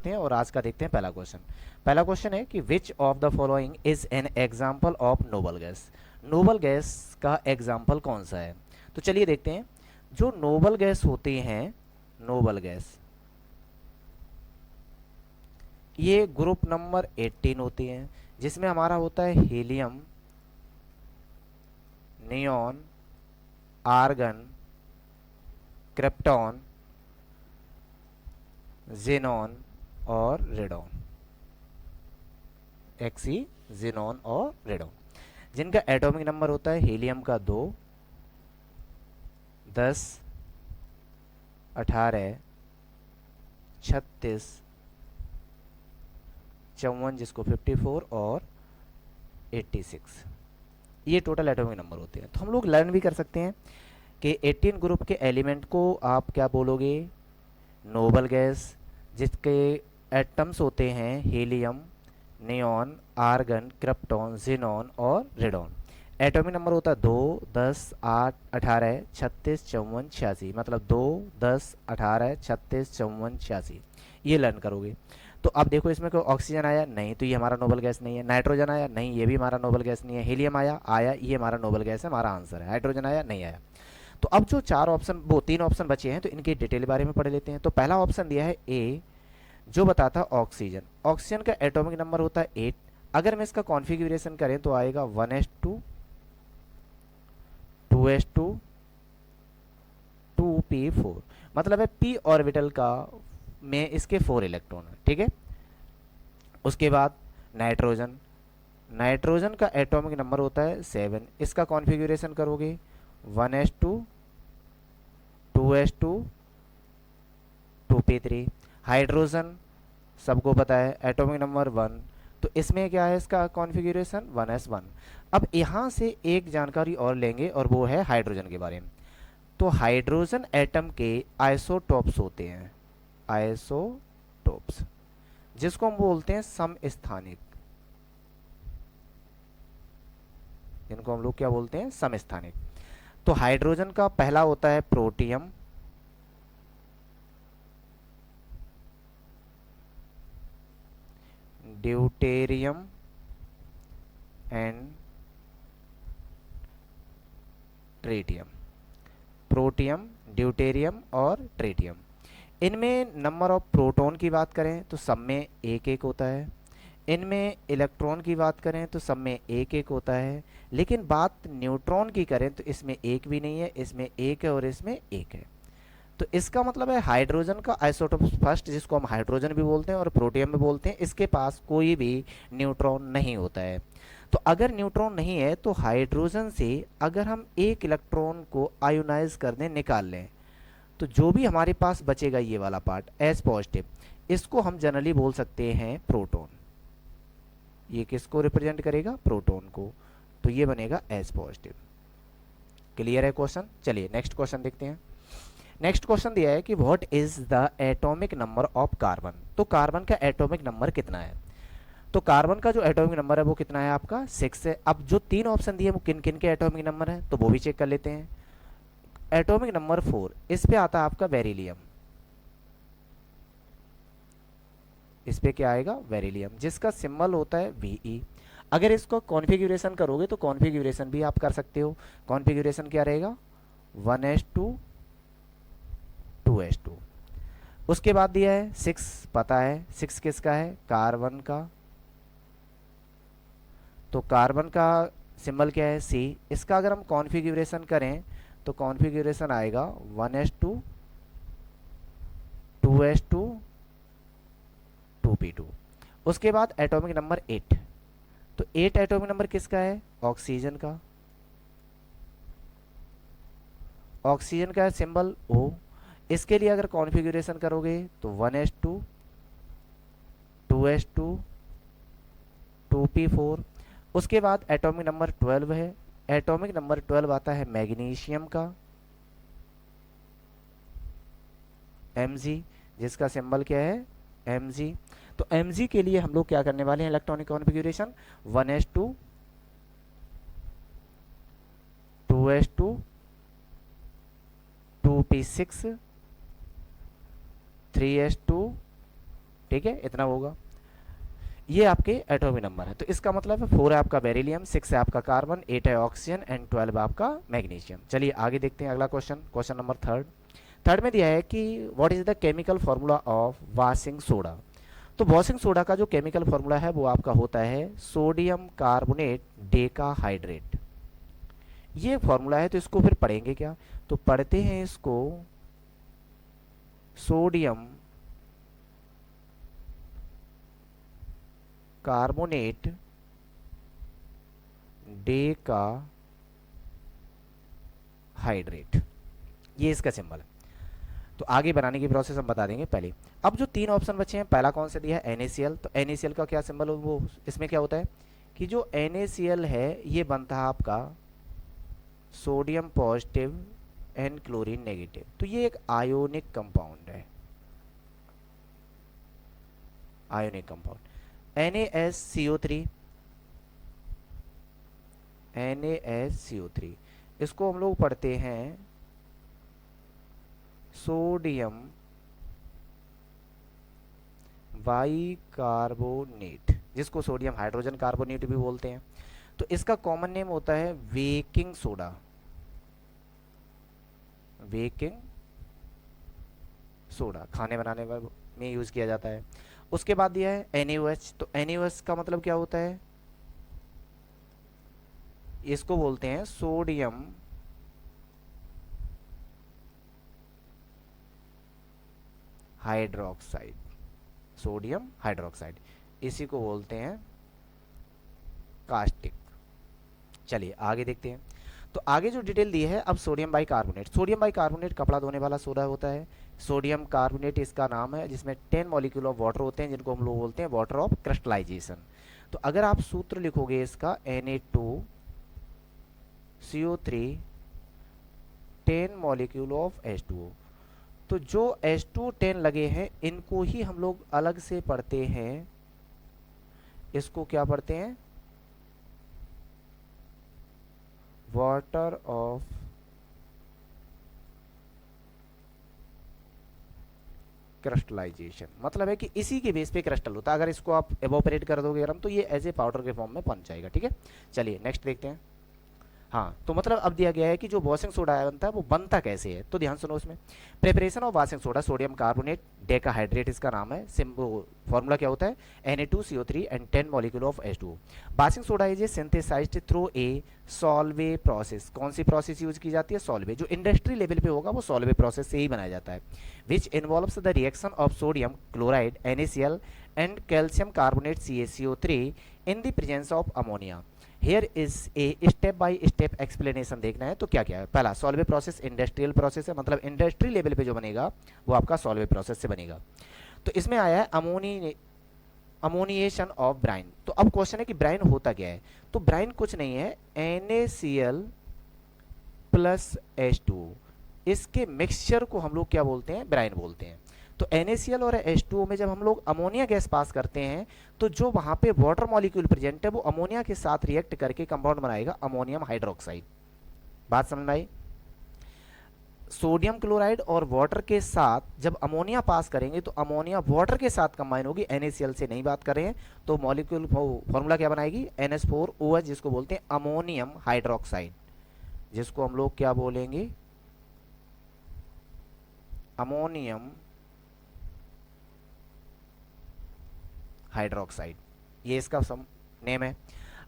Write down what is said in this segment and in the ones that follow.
करते हैं और आज का देखते हैं पहला क्वेश्चन। पहला क्वेश्चन है कि विच of the following is an example of noble gas. Noble gas का एग्जाम्पल कौन सा है? तो चलिए देखते हैं। जो नोबल गैस होती हैं, नोबल गैस, ये ग्रुप नंबर 18 होती हैं, जिसमें हमारा होता है helium, neon, argon, krypton, xenon और रेडॉन। एक्सी, जेनॉन और रेडॉन, जिनका एटॉमिक नंबर होता है हीलियम का 2, 10, 18, 36, 54 जिसको 54 और 86। ये टोटल एटॉमिक नंबर होते हैं। तो हम लोग लर्न भी कर सकते हैं कि 18 ग्रुप के एलिमेंट को आप क्या बोलोगे? नोबल गैस, जिसके एटम्स होते हैं helium, neon, argon, krypton, xenon और रेडॉन। एटॉमिक नंबर होता है 2, 10, 8, 18, 36, 54, 86। मतलब 2, 10, 18, 36, 54, 86। ये लर्न करोगे। तो अब देखो, इसमें कोई ऑक्सीजन आया नहीं, तो ये हमारा नोबल गैस नहीं है। नाइट्रोजन आया नहीं, ये भी हमारा नोबल गैस नहीं है। हीलियम आया, ये हमारा नोबल गैस है, हमारा आंसर है। हाइड्रोजन आया नहीं आया। तो अब जो चार ऑप्शन, वो 3 ऑप्शन बचे हैं, तो इनके डिटेल बारे में पढ़ लेते हैं। तो पहला ऑप्शन दिया है ए, जो बताता है ऑक्सीजन। ऑक्सीजन का एटॉमिक नंबर होता है 8। अगर मैं इसका कॉन्फ़िगरेशन करें तो आएगा 1s2, 2s2, 2p4। मतलब है p ऑर्बिटल का में इसके 4 इलेक्ट्रॉन है, ठीक है। उसके बाद नाइट्रोजन, नाइट्रोजन का एटॉमिक नंबर होता है 7। इसका कॉन्फ़िगरेशन करोगे 1s2, 2s2, 2p3। हाइड्रोजन सबको पता है, एटॉमिक नंबर 1। तो इसमें क्या है इसका कॉन्फ़िगरेशन 1s1। अब यहाँ से एक जानकारी और लेंगे और वो है हाइड्रोजन के बारे में। तो हाइड्रोजन एटम के आइसोटॉप्स होते हैं, आइसोटॉप्स, जिसको हम बोलते हैं समस्थानिक। जिनको हम लोग क्या बोलते हैं? समस्थानिक। तो हाइड्रोजन का पहला होता है protium, deuterium and tritium. Protium, deuterium और ट्रेटियम। इनमें नंबर ऑफ प्रोटॉन की बात करें तो सब में एक एक होता है। इनमें इलेक्ट्रॉन की बात करें तो सब में एक एक होता है। लेकिन बात न्यूट्रॉन की करें तो इसमें एक भी नहीं है, इसमें एक है और इसमें एक है। तो इसका मतलब है हाइड्रोजन का आइसोटोप फर्स्ट, जिसको हम हाइड्रोजन भी बोलते हैं और प्रोटियम भी बोलते हैं, इसके पास कोई भी न्यूट्रॉन नहीं होता है। तो अगर न्यूट्रॉन नहीं है तो हाइड्रोजन से अगर हम एक इलेक्ट्रॉन को आयोनाइज कर दें, निकाल लें, तो जो भी हमारे पास बचेगा ये वाला पार्ट एस पॉजिटिव, इसको हम जनरली बोल सकते हैं प्रोटॉन। ये किसको रिप्रेजेंट करेगा? प्रोटॉन को। तो ये बनेगा एस पॉजिटिव। क्लियर है क्वेश्चन? चलिए नेक्स्ट क्वेश्चन देखते हैं। नेक्स्ट क्वेश्चन दिया है कि what is the atomic number of carbon. तो कार्बन का एटॉमिक नंबर कितना है? तो कार्बन का जो एटॉमिक नंबर है वो कितना है आपका? 6 है। अब जो 3 ऑप्शन दिए वो किन किन के एटॉमिक नंबर है, तो वो भी चेक कर लेते हैं। एटॉमिक नंबर 4, इस पे आता है आपका बेरिलियम। इस पे क्या आएगा? बेरिलियम, जिसका सिंबल होता है Ve। अगर इसको कॉन्फ़िगरेशन करोगे तो कॉन्फ़िगरेशन भी आप कर सकते हो। कॉन्फ़िगरेशन क्या रहेगा? 1s2, 2s2। उसके बाद दिया है 6, पता है 6 किसका है? कार्बन का। तो कार्बन का सिंबल क्या है? C। इसका अगर हम कॉन्फ़िगरेशन करें तो कॉन्फ़िगरेशन आएगा 1s2, 2s2, 2p2। उसके बाद एटॉमिक नंबर 8। तो 8 एटॉमिक नंबर किसका है? ऑक्सीजन का। ऑक्सीजन का सिंबल O। इसके लिए अगर कॉन्फ़िगरेशन करोगे तो 1s2, 2s2, 2p4। उसके बाद एटॉमिक नंबर 12 है। एटॉमिक नंबर 12 आता है मैग्नीशियम का, Mg, जिसका सिंबल क्या है? Mg। तो Mg के लिए हम लोग क्या करने वाले हैं? Electronic configuration 1s2, 2s2, 2p6, 3s2, ठीक है, इतना होगा। ये आपके एटॉमिक नंबर है। तो इसका मतलब है 4 है आपका बेरिलियम, 6 है आपका कार्बन, 8 है ऑक्सीजन एंड 12 है आपका मैग्नीशियम। चलिए आगे देखते हैं अगला question, question number third. Third में दिया है कि what is the chemical formula of washing soda. तो वॉशिंग सोडा का जो केमिकल फॉर्मूला है वो आपका होता है सोडियम कार्बोनेट डेकाहाइड्रेट। ये फॉर्मूला है। तो इसको फिर पढ़ेंगे क्या, तो पढ़ते हैं इसको सोडियम कार्बोनेट डेकाहाइड्रेट, ये इसका सिंबल है। तो आगे बनाने की प्रोसेस हम बता देंगे पहले। अब जो 3 ऑप्शन बचे हैं, पहला कौन सा दिया है NaCl। तो NaCl का क्या सिंबल है, वो इसमें क्या होता है कि जो NaCl है ये बनता है आपका sodium positive and chlorine negative. तो ये एक आयोनिक कंपाउंड है, आयोनिक कंपाउंड। NaSCO3, NaSCO3 इसको हम लोग पढ़ते हैं सोडियम बाइकार्बोनेट, जिसको सोडियम हाइड्रोजन कार्बोनेट भी बोलते हैं। तो इसका कॉमन नेम होता है बेकिंग सोडा, बेकिंग सोडा खाने बनाने में यूज किया जाता है। उसके बाद दिया है NaOH। तो NaOH का मतलब क्या होता है, इसको बोलते हैं सोडियम हाइड्रोक्साइड, सोडियम हाइड्रोक्साइड, इसी को बोलते हैं कास्टिक। चलिए आगे देखते हैं। तो आगे जो डिटेल दी है, अब सोडियम बाइकार्बोनेट। सोडियम बाइकार्बोनेट कपड़ा धोने वाला सोडा होता है। सोडियम कार्बोनेट इसका नाम है, जिसमें 10 मॉलिक्यूल ऑफ वाटर होते हैं, जिनको हम लोग बोलते हैं वाटर ऑफ क्रिस्टलाइजेशन। तो अगर आप सूत्र लिखोगे इसका Na2CO3 10 मॉलिक्यूल ऑफ H2O। तो जो H2 10 लगे हैं इनको ही हम लोग अलग से पढ़ते हैं, इसको क्या पढ़ते हैं, वाटर ऑफ क्रिस्टलाइजेशन। मतलब है कि इसी के बेस पे क्रिस्टल होता है। अगर इसको आप एवोपरेट कर दोगे गर्म, तो ये एज ए पाउडर के फॉर्म में बन जाएगा। ठीक है, चलिए नेक्स्ट देखते हैं। हाँ, तो मतलब अब दिया गया है कि जो वॉशिंग सोडा बनता है वो बनता कैसे है। तो ध्यान सुनो इसमें, preparation of washing soda sodium carbonate decahydrate इसका नाम है। फॉर्मूला क्या होता है, Na2CO3 and 10 molecule of H2O। Washing soda is a synthesised through a Solvay process. कौन सी प्रोसेस यूज की जाती है, सॉल्वे। जो इंडस्ट्री लेवल पे होगा वो सॉल्वे प्रोसेस से ही बनाया जाता है, which involves the reaction of sodium chloride NaCl and calcium carbonate CaCO3 in the presence of ammonia. Here is a step by step explanation देखना है। तो क्या क्या है, पहला सॉल्वे प्रोसेस इंडस्ट्रियल प्रोसेस है, मतलब इंडस्ट्री लेवल पे जो बनेगा वो आपका सॉल्वे प्रोसेस से बनेगा। तो इसमें आया है अमोनिएशन ऑफ ब्राइन। तो अब क्वेश्चन है कि ब्राइन होता क्या है। तो ब्राइन कुछ नहीं है, NaCl प्लस H2O, इसके मिक्सचर को हम लोग क्या बोलते हैं, ब्राइन बोलते हैं। तो NaCl और H2O में जब हम लोग अमोनिया गैस पास करते हैं, तो जो वहां पे वाटर मॉलिक्यूल प्रेजेंट है वो अमोनिया के साथ रिएक्ट करके कंपाउंड बनाएगा अमोनियम हाइड्रोक्साइड। बात समझ में आई। सोडियम क्लोराइड और वाटर के साथ जब अमोनिया पास करेंगे तो अमोनिया वाटर के साथ कंबाइन होगी। NaCl से नहीं बात कर रहे हैं, तो मॉलिक्यूल फॉर्मूला क्या बनाएगी, NH4OH, जिसको बोलते हैं अमोनियम हाइड्रोक्साइड, जिसको हम लोग क्या बोलेंगे, अमोनियम हाइड्रोक्साइड, ये इसका नेम है।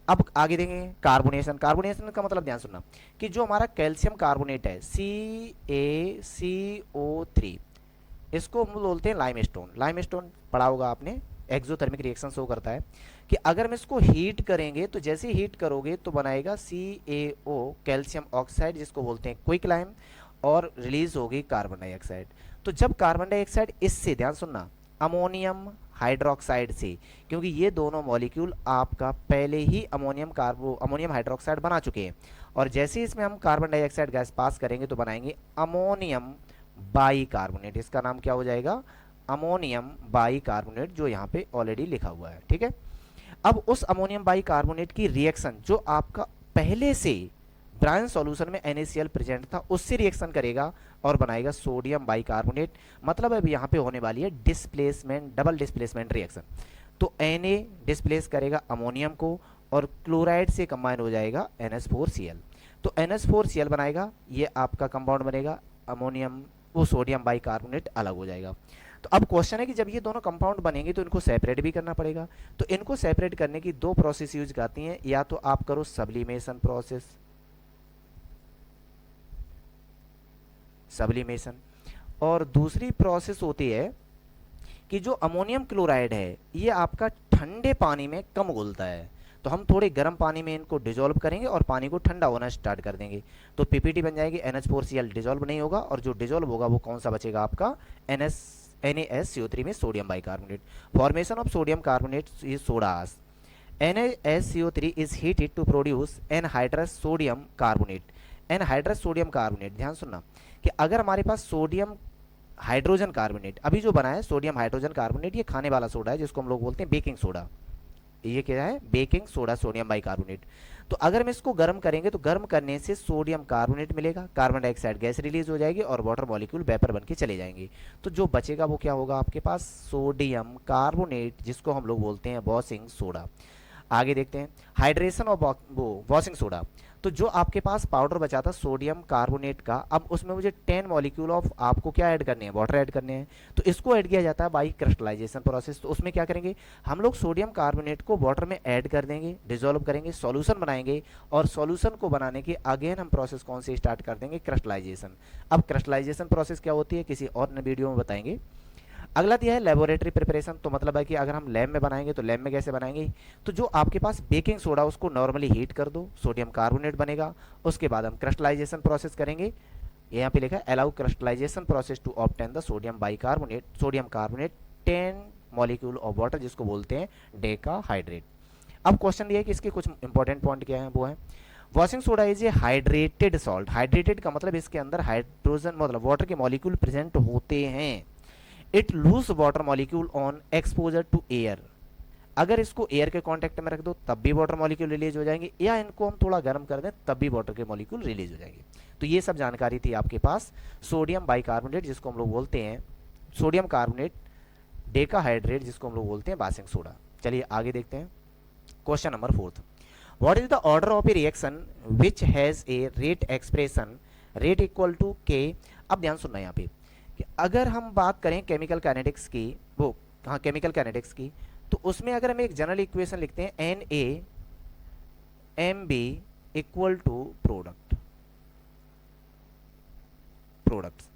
अब आगे देखेंगे कार्बोनेशन। कार्बोनेशन का मतलब ध्यान सुनना कि जो हमारा कैल्शियम कार्बोनेट है CaCO3, इसको हम बोलते हैं लाइमस्टोन। लाइमस्टोन पढ़ा होगा आपने, एक्सोथर्मिक रिएक्शन शो करता है कि अगर हम इसको हीट करेंगे तो जैसे हीट करोगे तो बनाएगा CaO कैल्शियम ऑक्साइड, जिसको बोलते हैं क्विक लाइम, और रिलीज होगी कार्बन डाइऑक्साइड। तो जब कार्बन डाइऑक्साइड इससे, ध्यान सुनना, अमोनियम हाइड्रोक्साइड से, क्योंकि ये दोनों मॉलिक्यूल आपका पहले ही अमोनियम हाइड्रोक्साइड बना चुके हैं, और जैसे इसमें हम कार्बन डाइऑक्साइड गैस पास करेंगे तो बनाएंगे अमोनियम बाइकार्बोनेट। इसका नाम क्या हो जाएगा, अमोनियम बाइकार्बोनेट, जो यहाँ पे ऑलरेडी लिखा हुआ है। ठीक है, अब उस अमोनियम बाइकार्बोनेट की रिएक्शन जो आपका पहले से ब्रायन सॉल्यूशन में NaCl प्रेजेंट था, उससे रिएक्शन करेगा और बनाएगा सोडियम बाइकार्बोनेट। मतलब अब यहाँ पे होने वाली है डिस्प्लेसमेंट, डबल डिस्प्लेसमेंट रिएक्शन। तो Na डिस्प्लेस करेगा अमोनियम को और क्लोराइड से कंबाइन हो जाएगा NH4Cl। तो NH4Cl बनाएगा, ये आपका कंपाउंड बनेगा अमोनियम, वो सोडियम बाइकार्बोनेट अलग हो जाएगा। तो अब क्वेश्चन है कि जब ये दोनों कंपाउंड बनेंगे तो इनको सेपरेट भी करना पड़ेगा। तो इनको सेपरेट करने की दो प्रोसेस यूज करती हैं, या तो आप करो सब्लिमेशन प्रोसेस, सब्लिमेशन, और दूसरी प्रोसेस होती है कि जो अमोनियम क्लोराइड है ये आपका ठंडे पानी में कम घुलता है, तो हम थोड़े गर्म पानी में इनको डिजोल्व करेंगे और पानी को ठंडा होना स्टार्ट कर देंगे। तो पीपीटी बन जाएगी, NH4Cl डिजोल्व नहीं होगा, और जो डिजोल्व होगा वो कौन सा बचेगा आपका NaSCO3 में sodium bicarbonate. Formation of sodium carbonate is सोडास। NaSCO3 is heated to produce anhydrous sodium carbonate. Anhydrous sodium carbonate, ध्यान सुनना कि अगर हमारे पास सोडियम हाइड्रोजन कार्बोनेट अभी जो बना है, सोडियम हाइड्रोजन कार्बोनेट, ये खाने वाला सोडा है जिसको हम लोग बोलते हैं बेकिंग सोडा। ये क्या है? Baking soda, sodium bicarbonate. तो अगर हम इसको गर्म करेंगे तो गर्म करने से सोडियम कार्बोनेट मिलेगा, कार्बन डाइऑक्साइड गैस रिलीज हो जाएगी और वाटर मॉलिक्यूल वेपर बन के चले जाएंगे। तो जो बचेगा वो क्या होगा आपके पास? सोडियम कार्बोनेट, जिसको हम लोग बोलते हैं वॉशिंग सोडा। आगे देखते हैं हाइड्रेशन ऑफ वो वॉशिंग सोडा। तो जो आपके पास पाउडर बचा था सोडियम कार्बोनेट का, अब उसमें मुझे 10 मॉलिक्यूल ऑफ आपको क्या ऐड करने हैं? वाटर ऐड करने हैं। तो इसको ऐड किया जाता है बाई क्रिस्टलाइजेशन प्रोसेस। तो उसमें क्या करेंगे हम लोग? सोडियम कार्बोनेट को वाटर में ऐड कर देंगे, डिसॉल्व करेंगे, सॉल्यूशन बनाएंगे, और सॉल्यूशन को बनाने की अगेन हम प्रोसेस कौन सी स्टार्ट कर देंगे? क्रिस्टलाइजेशन। अब क्रिस्टलाइजेशन प्रोसेस क्या होती है किसी और वीडियो में बताएंगे। अगला दिया है लेबोरेटरी प्रिपरेशन। तो मतलब है कि अगर हम लैब में बनाएंगे तो लैब में कैसे बनाएंगे? तो जो आपके पास बेकिंग सोडा उसको नॉर्मली हीट कर दो, सोडियम कार्बोनेट बनेगा, उसके बाद हम क्रिस्टलाइजेशन प्रोसेस करेंगे। यहाँ पे लिखा है allow crystallisation process to obtain the sodium bicarbonate, sodium carbonate 10 molecule of water, जिसको बोलते हैं डेकाहाइड्रेट। अब क्वेश्चन दिया है कि इसके कुछ इंपॉर्टेंट पॉइंट क्या है, वो है washing soda is A hydrated salt. Hydrated का मतलब इसके अंदर हाइड्रोजन मतलब वाटर के मॉलिक्यूल प्रेजेंट होते हैं। It lose water molecule on exposure to air. अगर इसको एयर के कांटेक्ट में रख दो तब भी वाटर मॉलिक्यूल रिलीज हो जाएंगे, या इनको हम थोड़ा गर्म कर दें तब भी वाटर के मॉलिक्यूल रिलीज हो जाएंगे। तो ये सब जानकारी थी आपके पास सोडियम बाइकार्बोनेट, जिसको हम लोग बोलते हैं सोडियम कार्बोनेट, डेकाहाइड्रेट, जिसको हम लोग बोलते हैं वॉशिंग सोडा। चलिए आगे देखते हैं question number 4। What is the order of a reaction which has a rate expression rate equal to K. अब ध्यान सुनना यहाँ पे कि अगर हम बात करें केमिकल काइनेटिक्स की, वो हाँ केमिकल काइनेटिक्स की, तो उसमें अगर हम एक जनरल इक्वेशन लिखते हैं NaMb इक्वल टू प्रोडक्ट्स।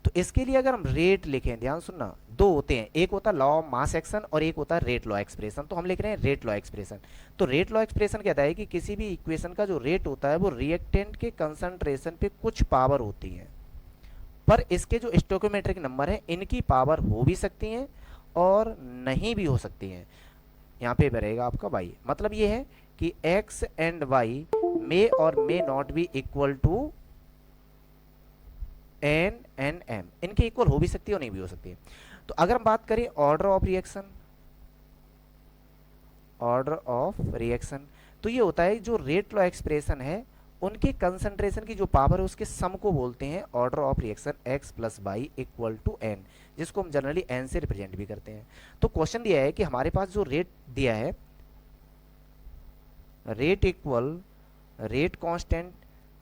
तो इसके लिए अगर हम रेट लिखें, ध्यान सुनना, दो होते हैं, एक होता है लॉ ऑफ मास एक्शन और एक होता है रेट लॉ एक्सप्रेशन। तो हम लिख रहे हैं रेट लॉ एक्सप्रेशन। तो रेट लॉ एक्सप्रेशन कहता है कि किसी भी इक्वेशन का जो रेट होता है वो रिएक्टेंट के कंसंट्रेशन पे कुछ पावर होती है, पर इसके जो स्टोइकोमेट्रिक नंबर है इनकी पावर हो भी सकती हैं और नहीं भी हो सकती हैं। यहाँ पे रहेगा आपका y। मतलब ये है कि x एंड y मे और may not be equal to n and m, इनके इक्वल हो भी सकती है और नहीं भी हो सकती है। तो अगर हम बात करें ऑर्डर ऑफ रिएक्शन, तो ये होता है जो रेट लॉ एक्सप्रेशन है उनके कंसंट्रेशन की जो पावर है उसके सम को बोलते हैं order of reaction x plus y equal to n, जिसको हम जनरली n से रिप्रेजेंट भी करते हैं। तो क्वेश्चन दिया है कि हमारे पास जो रेट दिया है, rate equal rate constant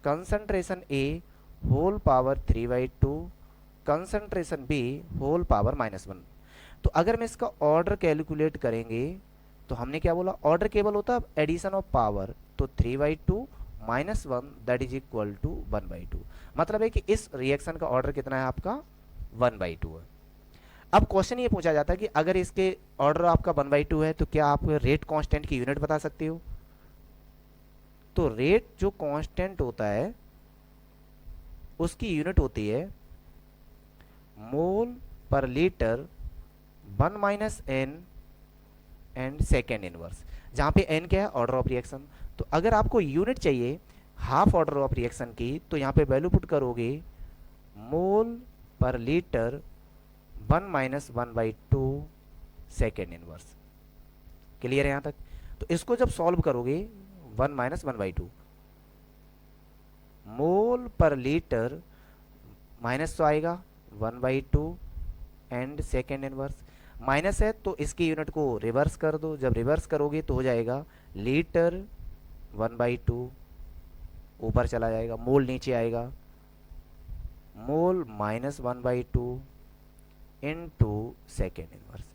concentration A whole power 3/2 concentration B whole power -1। तो अगर मैं इसका ऑर्डर कैलकुलेट करेंगे तो हमने क्या बोला? ऑर्डर केवल होता है एडिशन ऑफ पावर, तो 3/2 -1 दैट इज इक्वल टू 1/2। मतलब है कि इस रिएक्शन का ऑर्डर कितना है आपका? 1/2 है। अब क्वेश्चन ये पूछा जाता है कि अगर इसके ऑर्डर आपका 1/2 है तो क्या आप रेट कांस्टेंट की यूनिट बता सकते हो? तो रेट जो कांस्टेंट होता है उसकी यूनिट होती है मोल पर litre 1 - n and second inverse, जहाँ पे n क्या है? Order of reaction. तो अगर आपको यूनिट चाहिए हाफ ऑर्डर ऑफ रिएक्शन की, तो यहाँ पे वैल्यू पुट करोगे मोल पर लीटर 1 - 1/2 सेकेंड इनवर्स। क्लियर है यहाँ तक? तो इसको जब सॉल्व करोगे 1 - 1/2, मोल पर लीटर, माइनस तो आएगा 1/2 एंड सेकेंड इनवर्स, माइनस है तो इसकी यूनिट को रिवर्स कर दो, जब रिवर्स करोगे तो हो जाएगा लीटर 1/2, ऊपर चला जाएगा, मोल नीचे आएगा, मोल -1/2 इनटू सेकेंड इनवर्स।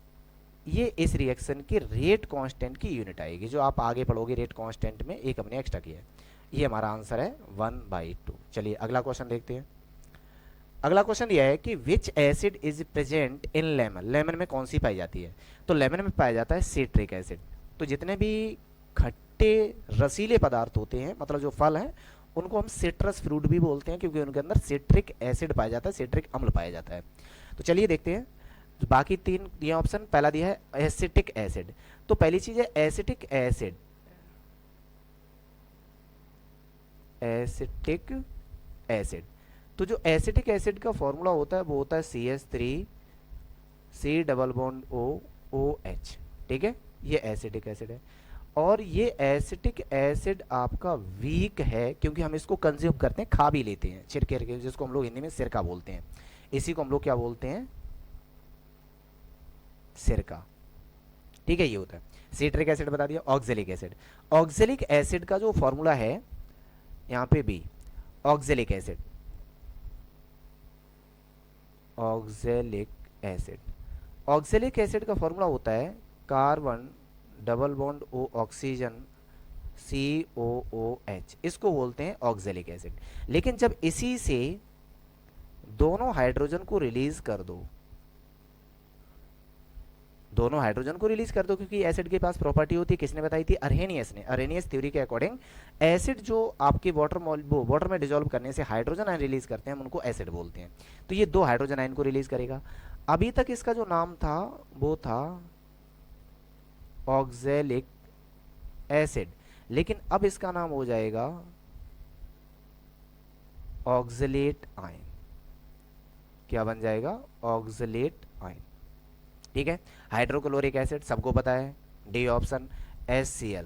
ये इस रिएक्शन की रेट कांस्टेंट की यूनिट आएगी, जो आप आगे पढ़ोगे रेट कांस्टेंट में, एक हमने एक्स्ट्रा किया है। ये हमारा आंसर है 1/2। चलिए अगला क्वेश्चन देखते हैं। अगला क्वेश्चन यह है कि विच acid is present in lemon, lemon में कौन सी पाई जाती है? तो लेमन में पाया जाता है सिट्रिक एसिड। तो जितने भी खट्टे रसीले पदार्थ होते हैं, मतलब जो फल हैं, उनको हम सिट्रस फ्रूट भी बोलते हैं, क्योंकि उनके अंदर सिट्रिक एसिड पाया जाता है, सिट्रिक अम्ल पाया जाता है। तो चलिए देखते हैं बाकी तीन दिए ऑप्शन। पहला दिया है एसिटिक एसिड। तो पहली चीज है एसिटिक एसिड, एसिटिक एसिड। तो जो एसिटिक एसिड का फॉर्मूला होता है वो होता है CH3COOH। ठीक है, ये एसिटिक एसिड है। और ये एसिटिक एसिड आपका वीक है, क्योंकि हम इसको कंज्यूम करते हैं, खा भी लेते हैं छिड़के के, जिसको हम लोग हिंदी में सिरका बोलते हैं। इसी को हम लोग क्या बोलते हैं? सिरका। ठीक है, ये होता है। सिट्रिक एसिड बता दिया। ऑक्जेलिक एसिड, ऑक्जेलिक एसिड का जो फॉर्मूला है यहाँ पे भी, oxalic acid, oxalic acid, oxalic acid का फॉर्मूला होता है carbon double bond O oxygen COOH, इसको बोलते हैं ऑक्जेलिक एसिड। लेकिन जब इसी से दोनों हाइड्रोजन को रिलीज कर दो, दोनों हाइड्रोजन को रिलीज कर दो, क्योंकि एसिड के पास प्रॉपर्टी होती है, किसने बताई थी? अरहेनियस ने। अरहेनियस थ्योरी के अकॉर्डिंग एसिड जो आपके वाटर में डिजोल्व करने से हाइड्रोजन आयन रिलीज करते हैं, हम उनको एसिड बोलते हैं। तो ये दो हाइड्रोजन आयन को रिलीज करेगा। अभी तक इसका जो नाम था वो था ऑक्जेलिक एसिड, लेकिन अब इसका नाम हो जाएगा ऑक्सलेट आयन। क्या बन जाएगा? Oxalate ion. ठीक है। हाइड्रोक्लोरिक एसिड सबको पता है, डी ऑप्शन, HCl।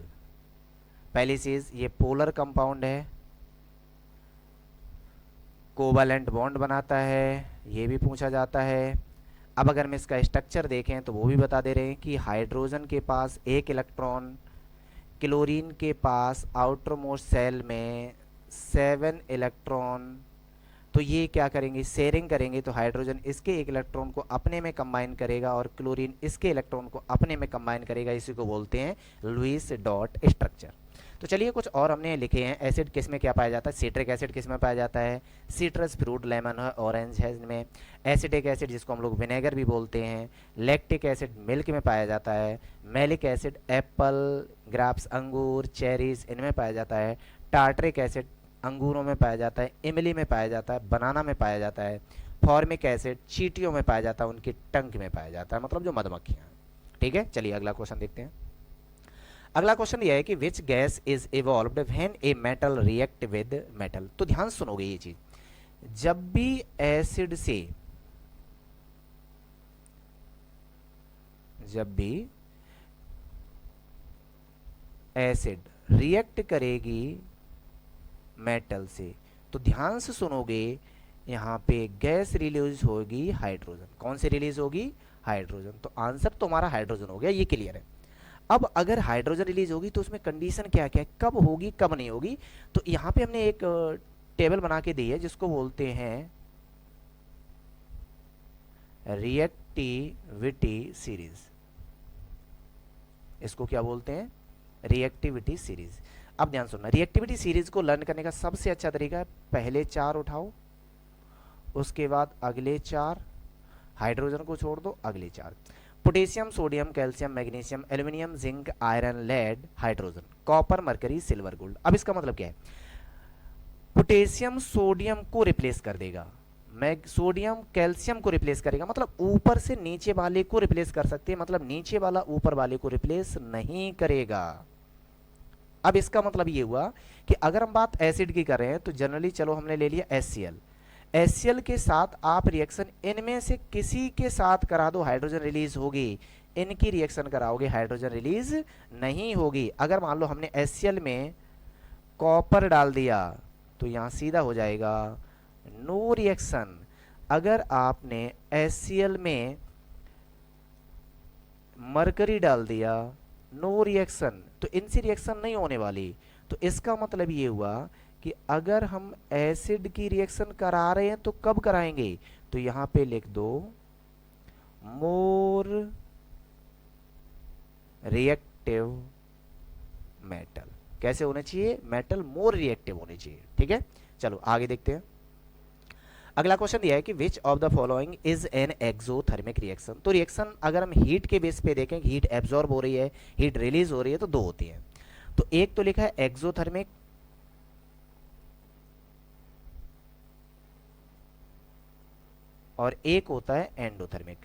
पहली चीज ये पोलर कंपाउंड है, कोवैलेंट बॉन्ड बनाता है, ये भी पूछा जाता है। अब अगर हम इसका स्ट्रक्चर देखें तो वो भी बता दे रहे हैं कि हाइड्रोजन के पास एक इलेक्ट्रॉन, क्लोरीन के पास आउटर मोस्ट सेल में 7 इलेक्ट्रॉन। तो ये क्या करेंगे? शेयरिंग करेंगे। तो हाइड्रोजन इसके एक इलेक्ट्रॉन को अपने में कंबाइन करेगा और क्लोरीन इसके इलेक्ट्रॉन को अपने में कंबाइन करेगा। इसी को बोलते हैं लुईस डॉट स्ट्रक्चर। तो चलिए कुछ और हमने लिखे हैं। एसिड किस में क्या पाया जाता है? सिट्रिक एसिड किस में पाया जाता है? सिट्रस फ्रूट, लेमन है, ऑरेंज है इनमें। एसिटिक एसिड जिसको हम लोग विनेगर भी बोलते हैं। लैक्टिक एसिड मिल्क में पाया जाता है। मैलिक एसिड एप्पल, ग्रेप्स अंगूर, चेरीज इनमें पाया जाता है। टार्टरिक एसिड अंगूरों में पाया जाता है, इमली में पाया जाता है, बनाना में पाया जाता है। फॉर्मिक एसिड चींटियों में पाया जाता है, उनके टंक में पाया जाता है, मतलब जो मधुमक्खियां हैं। ठीक है, चलिए अगला क्वेश्चन देखते हैं। अगला क्वेश्चन यह है कि which gas is evolved when a metal react with metal. तो ध्यान सुनोगे ये चीज, जब भी एसिड से, जब भी एसिड रिएक्ट करेगी मेटल से, तो ध्यान से सुनोगे, यहाँ पे गैस रिलीज होगी हाइड्रोजन। कौन सी रिलीज होगी? हाइड्रोजन। तो आंसर तो हमारा हाइड्रोजन हो गया, ये क्लियर है। अब अगर हाइड्रोजन रिलीज होगी तो उसमें कंडीशन क्या क्या है, कब होगी कब नहीं होगी? तो यहाँ पे हमने एक टेबल बना के दी है, जिसको बोलते हैं रिएक्टिविटी सीरीज। इसको क्या बोलते हैं? Reactivity series. अब ध्यान सुनना, रिएक्टिविटी सीरीज को लर्न करने का सबसे अच्छा तरीका है, पहले 4 उठाओ, उसके बाद अगले 4, हाइड्रोजन को छोड़ दो, अगले 4। Potassium, sodium, calcium, magnesium, aluminium, zinc, iron, lead, hydrogen, copper, mercury, silver, gold. अब इसका मतलब क्या है? पोटेशियम सोडियम को रिप्लेस कर देगा, सोडियम कैल्शियम को रिप्लेस करेगा, मतलब ऊपर से नीचे वाले को रिप्लेस कर सकते हैं, मतलब नीचे वाला ऊपर वाले को रिप्लेस नहीं करेगा। अब इसका मतलब ये हुआ कि अगर हम बात एसिड की कर रहे हैं तो जनरली, चलो हमने ले लिया HCl, HCl के साथ आप रिएक्शन इनमें से किसी के साथ करा दो, हाइड्रोजन रिलीज होगी। इनकी रिएक्शन कराओगे, हाइड्रोजन रिलीज नहीं होगी। अगर मान लो हमने HCl में कॉपर डाल दिया तो यहाँ सीधा हो जाएगा नो रिएक्शन। अगर आपने HCl में मरकरी डाल दिया, नो रिएक्शन, तो इनसे रिएक्शन नहीं होने वाली। तो इसका मतलब ये हुआ कि अगर हम एसिड की रिएक्शन करा रहे हैं तो कब कराएंगे, तो यहाँ पे लिख दो मोर रिएक्टिव मेटल। कैसे होने चाहिए, मेटल मोर रिएक्टिव होने चाहिए। ठीक है, चलो आगे देखते हैं। अगला क्वेश्चन दिया है कि विच of the following is an exothermic reaction. तो रिएक्शन अगर हम हीट के बेस पे देखें, हीट एब्जॉर्ब हो रही है, हीट रिलीज हो रही है, तो दो होती है। तो एक तो लिखा है एक्सोथर्मिक, और एक होता है एंडोथर्मिक।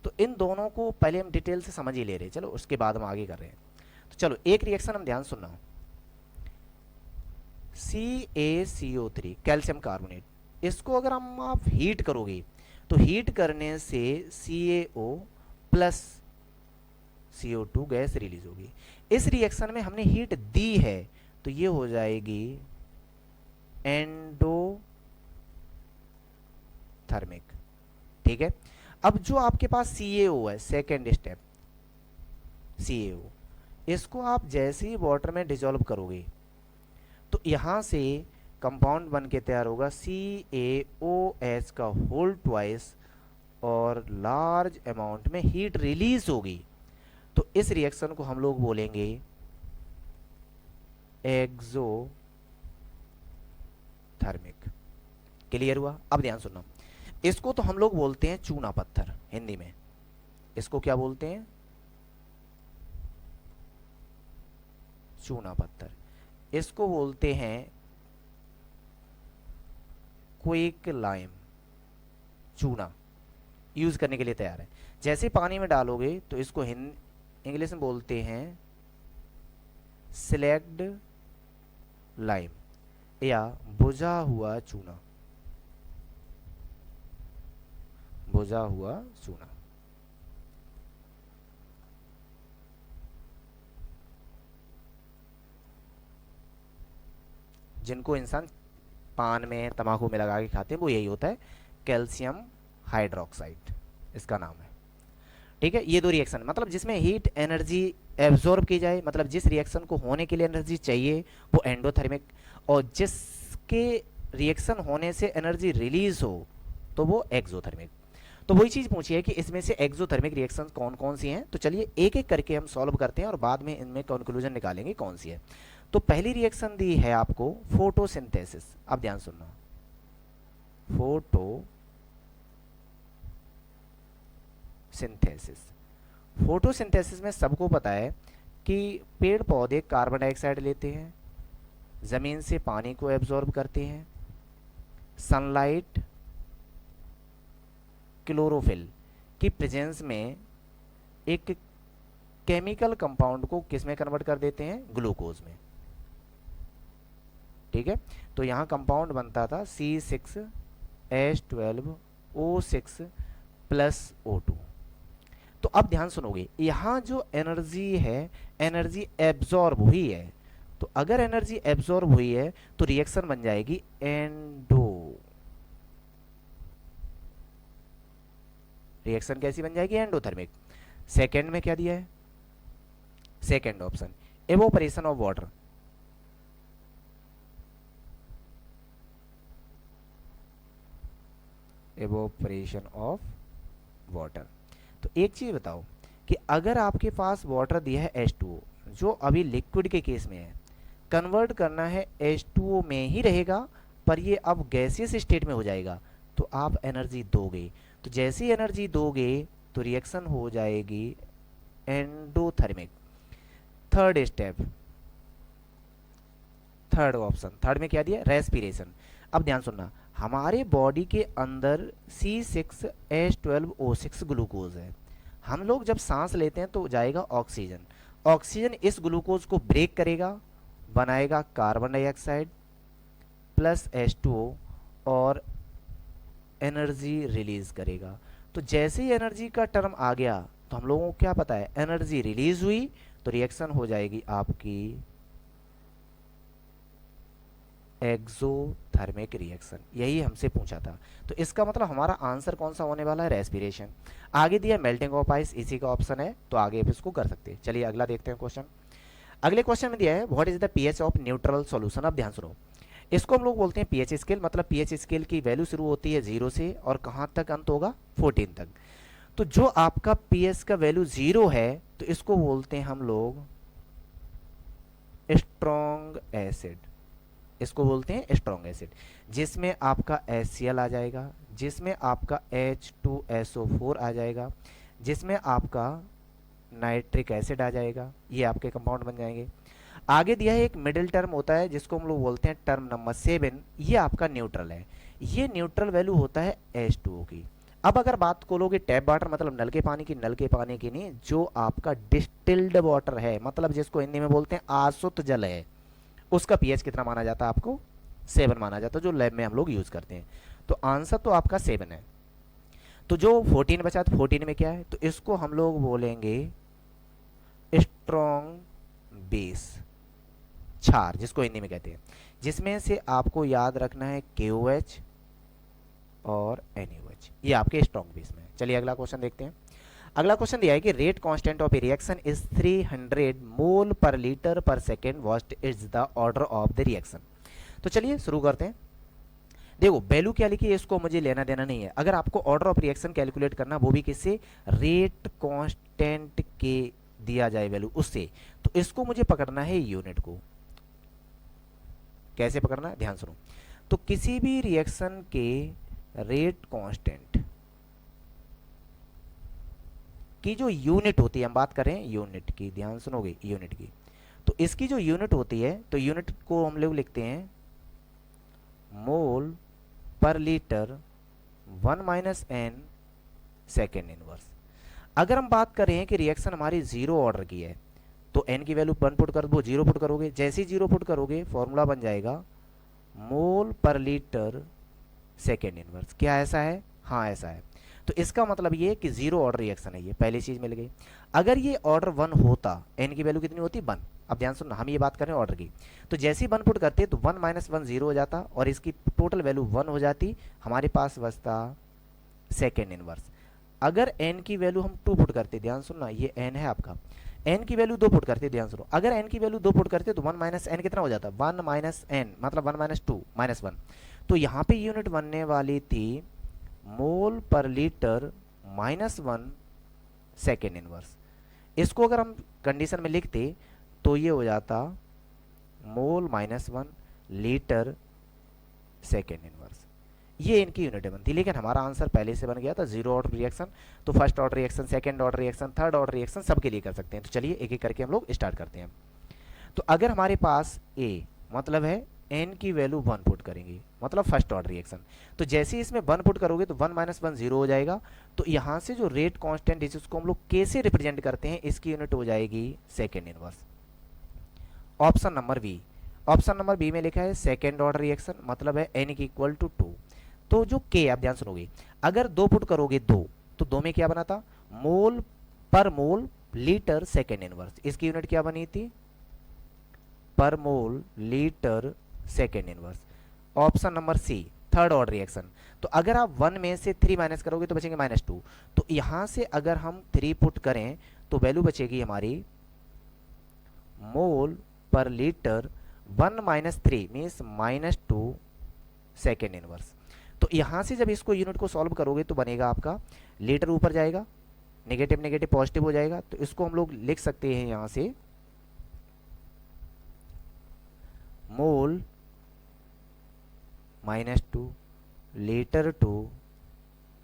तो इन दोनों को पहले हम डिटेल से समझ ही ले रहे हैं, चलो उसके बाद हम आगे कर रहे हैं। तो चलो एक रिएक्शन हम ध्यान सुनना, CaCO3 कैल्शियम कार्बोनेट, इसको अगर हम आप हीट करोगे तो हीट करने से CaO plus CO2 gas release होगी। इस रिएक्शन में हमने हीट दी है तो ये हो जाएगी एंडोथर्मिक। ठीक है, अब जो आपके पास CaO है, सेकेंड स्टेप CaO, इसको आप जैसे ही वाटर में डिजोल्व करोगे तो यहां से कंपाउंड बन के तैयार होगा CaOH का होल ट्वाइस, और लार्ज अमाउंट में हीट रिलीज होगी। तो इस रिएक्शन को हम लोग बोलेंगे एक्सोथर्मिक। क्लियर हुआ? अब ध्यान सुनना, इसको तो हम लोग बोलते हैं चूना पत्थर हिंदी में। इसको क्या बोलते हैं? चूना पत्थर। इसको बोलते हैं क्विक लाइम। चूना यूज करने के लिए तैयार है। जैसे पानी में डालोगे तो इसको इंग्लिश में बोलते हैं स्लैग्ड लाइम या बुझा हुआ चूना। बुझा हुआ चूना। जिनको इंसान पान में, तंबाकू में लगा के खाते हैं, वो यही होता है, कैल्शियम हाइड्रोक्साइड इसका नाम है। ठीक है, ये दो रिएक्शन मतलब जिसमें हीट एनर्जी एब्जॉर्ब की जाए, मतलब जिस रिएक्शन को होने के लिए एनर्जी चाहिए वो एंडोथर्मिक, और जिसके रिएक्शन होने से एनर्जी रिलीज हो तो वो एक्सोथर्मिक। तो वही चीज पूछी है कि इसमें से एक्सोथर्मिक रिएक्शन कौन कौन सी हैं। तो चलिए एक एक करके हम सॉल्व करते हैं और बाद में इनमें कंक्लूजन निकालेंगे कौन सी है। तो पहली रिएक्शन दी है आपको फोटोसिंथेसिस। अब ध्यान सुनना, फोटोसिंथेसिस। फोटोसिंथेसिस में सबको पता है कि पेड़ पौधे कार्बन डाइऑक्साइड लेते हैं, जमीन से पानी को एब्जॉर्ब करते हैं, सनलाइट, क्लोरोफिल की प्रेजेंस में एक केमिकल कंपाउंड को किस में कन्वर्ट कर देते हैं? ग्लूकोज में। ठीक है, तो यहां कंपाउंड बनता था C6H12O6 प्लस O2। तो अब ध्यान सुनोगे, यहां जो एनर्जी है, एनर्जी एब्जॉर्ब हुई है। तो अगर एनर्जी एब्जॉर्ब हुई है तो रिएक्शन बन जाएगी एंडो। रिएक्शन कैसी बन जाएगी? एंडोथर्मिक। सेकेंड में क्या दिया है? Second option, evaporation of water. Evaporation of water. तो एक चीज बताओ कि अगर आपके पास वाटर दिया है H2O, जो अभी लिक्विड के केस में है, कन्वर्ट करना है H2O में ही रहेगा, पर ये अब गैसियस स्टेट में हो जाएगा, तो आप एनर्जी दोगे। तो जैसी एनर्जी दोगे तो रिएक्शन हो जाएगी endothermic. Third step, third option, third में क्या दिया? रेस्पिरेशन। अब ध्यान सुनना, हमारे बॉडी के अंदर C6H12O6 ग्लूकोज है। हम लोग जब सांस लेते हैं तो जाएगा ऑक्सीजन, ऑक्सीजन इस ग्लूकोज को ब्रेक करेगा, बनाएगा कार्बन डाइऑक्साइड प्लस H2O और एनर्जी रिलीज करेगा। तो जैसे ही एनर्जी का टर्म आ गया तो हम लोगों को क्या पता है? एनर्जी रिलीज हुई तो रिएक्शन हो जाएगी आपकी एक्सोथर्मिक रिएक्शन, यही हमसे पूछा था। तो इसका मतलब हमारा आंसर कौन सा होने वाला है, रेस्पिरेशन। आगे दिया मेल्टिंग ऑफ आइस, इसी का ऑप्शन है, तो आगे आप इसको कर सकते हैं। चलिए अगला देखते हैं क्वेश्चन। अगले क्वेश्चन में दिया है what is the pH of neutral solution. अब ध्यान सुनो, इसको हम लोग बोलते हैं पीएच स्केल, मतलब पीएच स्केल की वैल्यू शुरू होती है 0 से और कहाँ तक अंत होगा, 14 तक। तो जो आपका पीएच का वैल्यू 0 है तो इसको बोलते हैं हम लोग स्ट्रॉन्ग एसिड, इसको बोलते हैं स्ट्रॉन्ग एसिड, जिसमें आपका HCl आ जाएगा, जिसमें आपका H2SO4 आ जाएगा, जिसमें आपका नाइट्रिक एसिड आ जाएगा, ये आपके कंपाउंड बन जाएंगे। आगे दिया है एक मिडिल टर्म होता है जिसको हम लोग बोलते हैं टर्म नंबर 7, ये आपका न्यूट्रल है, ये न्यूट्रल वैल्यू होता है H2O की। अब अगर बात करोगे टैप वाटर मतलब नल के पानी की, नल के पानी की नहीं, जो आपका डिस्टिल्ड वाटर है, मतलब जिसको हिंदी में बोलते हैं आसुत जल है, उसका पीएच कितना माना जाता है, आपको 7 माना जाता है, जो लैब में हम लोग यूज करते हैं। तो आंसर तो आपका 7 है। तो जो 14 बचा, तो 14 में क्या है, तो इसको हम लोग बोलेंगे स्ट्रॉन्ग बेस, क्षार जिसको हिंदी में कहते हैं, जिसमें से आपको याद रखना है KOH और NaOH, ये आपके स्ट्रॉन्ग बेस में है। चलिए अगला क्वेश्चन देखते हैं। अगला क्वेश्चन दिया है कि rate constant of a reaction is 300 मोल पर लीटर पर second, what is the order of the reaction. तो चलिए शुरू करते हैं। देखो वैल्यू क्या लिखी है, इसको मुझे लेना देना नहीं है। अगर आपको ऑर्डर ऑफ रिएक्शन कैलकुलेट करना, वो भी किससे, रेट कांस्टेंट के दिया जाए वैल्यू उससे, तो इसको मुझे पकड़ना है यूनिट को। कैसे पकड़ना है, ध्यान सुनो। तो किसी भी रिएक्शन के रेट कांस्टेंट की जो यूनिट होती है, हम बात करें यूनिट की, ध्यान सुनोगे, यूनिट की, तो इसकी जो यूनिट होती है, तो यूनिट को हम लोग लिखते हैं मोल पर लीटर 1 - n सेकेंड इनवर्स। अगर हम बात करें कि रिएक्शन हमारी 0 ऑर्डर की है, तो n की वैल्यू 1 पुट कर दो, 0 पुट करोगे, जैसे ही 0 पुट करोगे फॉर्मूला बन जाएगा मोल पर लीटर सेकेंड इनवर्स। क्या ऐसा है, हाँ ऐसा है। तो इसका मतलब ये कि 0 ऑर्डर रिएक्शन है, ये पहली चीज मिल गई। अगर ये ऑर्डर 1 होता, n की वैल्यू कितनी होती, 1। अब ध्यान सुनना, हम ये बात कर रहे हैं ऑर्डर की, तो जैसे ही 1 पुट करते तो 1 - 1 0 हो जाता और इसकी टोटल वैल्यू 1 हो जाती, हमारे पास बचता सेकेंड इनवर्स। अगर n की वैल्यू हम 2 पुट करते, ध्यान सुनना, ये n है आपका, n की वैल्यू 2 पुट करते, ध्यान सुनो, अगर n की वैल्यू 2 पुट करते तो 1 - n कितना हो जाता, 1 - n मतलब 1 - 2 -1। तो यहाँ पे यूनिट बनने वाली थी मोल पर लीटर -1 सेकेंड इनवर्स। इसको अगर हम कंडीशन में लिखते तो ये हो जाता मोल -1 लीटर सेकेंड इनवर्स, ये इनकी यूनिट बनती। लेकिन हमारा आंसर पहले से बन गया था 0 ऑर्डर रिएक्शन, तो first order reaction, second order reaction, third order reaction सबके लिए कर सकते हैं। तो चलिए एक एक करके हम लोग स्टार्ट करते हैं। तो अगर हमारे पास A मतलब है n की वैल्यू 1 पुट करेंगे, मतलब फर्स्ट ऑर्डर रिएक्शन, तो जैसे ही इसमें 1 पुट करोगे तो 1 - 1 0 हो जाएगा। तो यहाँ से जो रेट कांस्टेंट है जिसको हम लोग k से रिप्रेजेंट करते हैं, इसकी यूनिट हो जाएगी second inverse. Option number B, option number B में लिखा है सेकेंड ऑर्डर रिएक्शन, मतलब है n की इक्वल टू 2। तो जो k, आप ध्यान सुनोगे, अगर 2 पुट करोगे 2, तो 2 में क्या बना था, mole per mole litre second inverse, इसकी यूनिट क्या बनी थी, per mole litre second inverse. Option number C third order reaction, तो अगर आप 1 में से 3 माइनस करोगे तो बचेंगे -2, तो यहां से अगर हम 3 पुट करें तो वैल्यू बचेगी हमारी मोल पर लीटर 1 - 3 मीन्स -2 सेकेंड इनवर्स। तो यहां से जब इसको यूनिट को सॉल्व करोगे तो बनेगा आपका, लीटर ऊपर जाएगा, नेगेटिव नेगेटिव पॉजिटिव हो जाएगा, तो इसको हम लोग लिख सकते हैं यहां से मोल -2 लीटर टू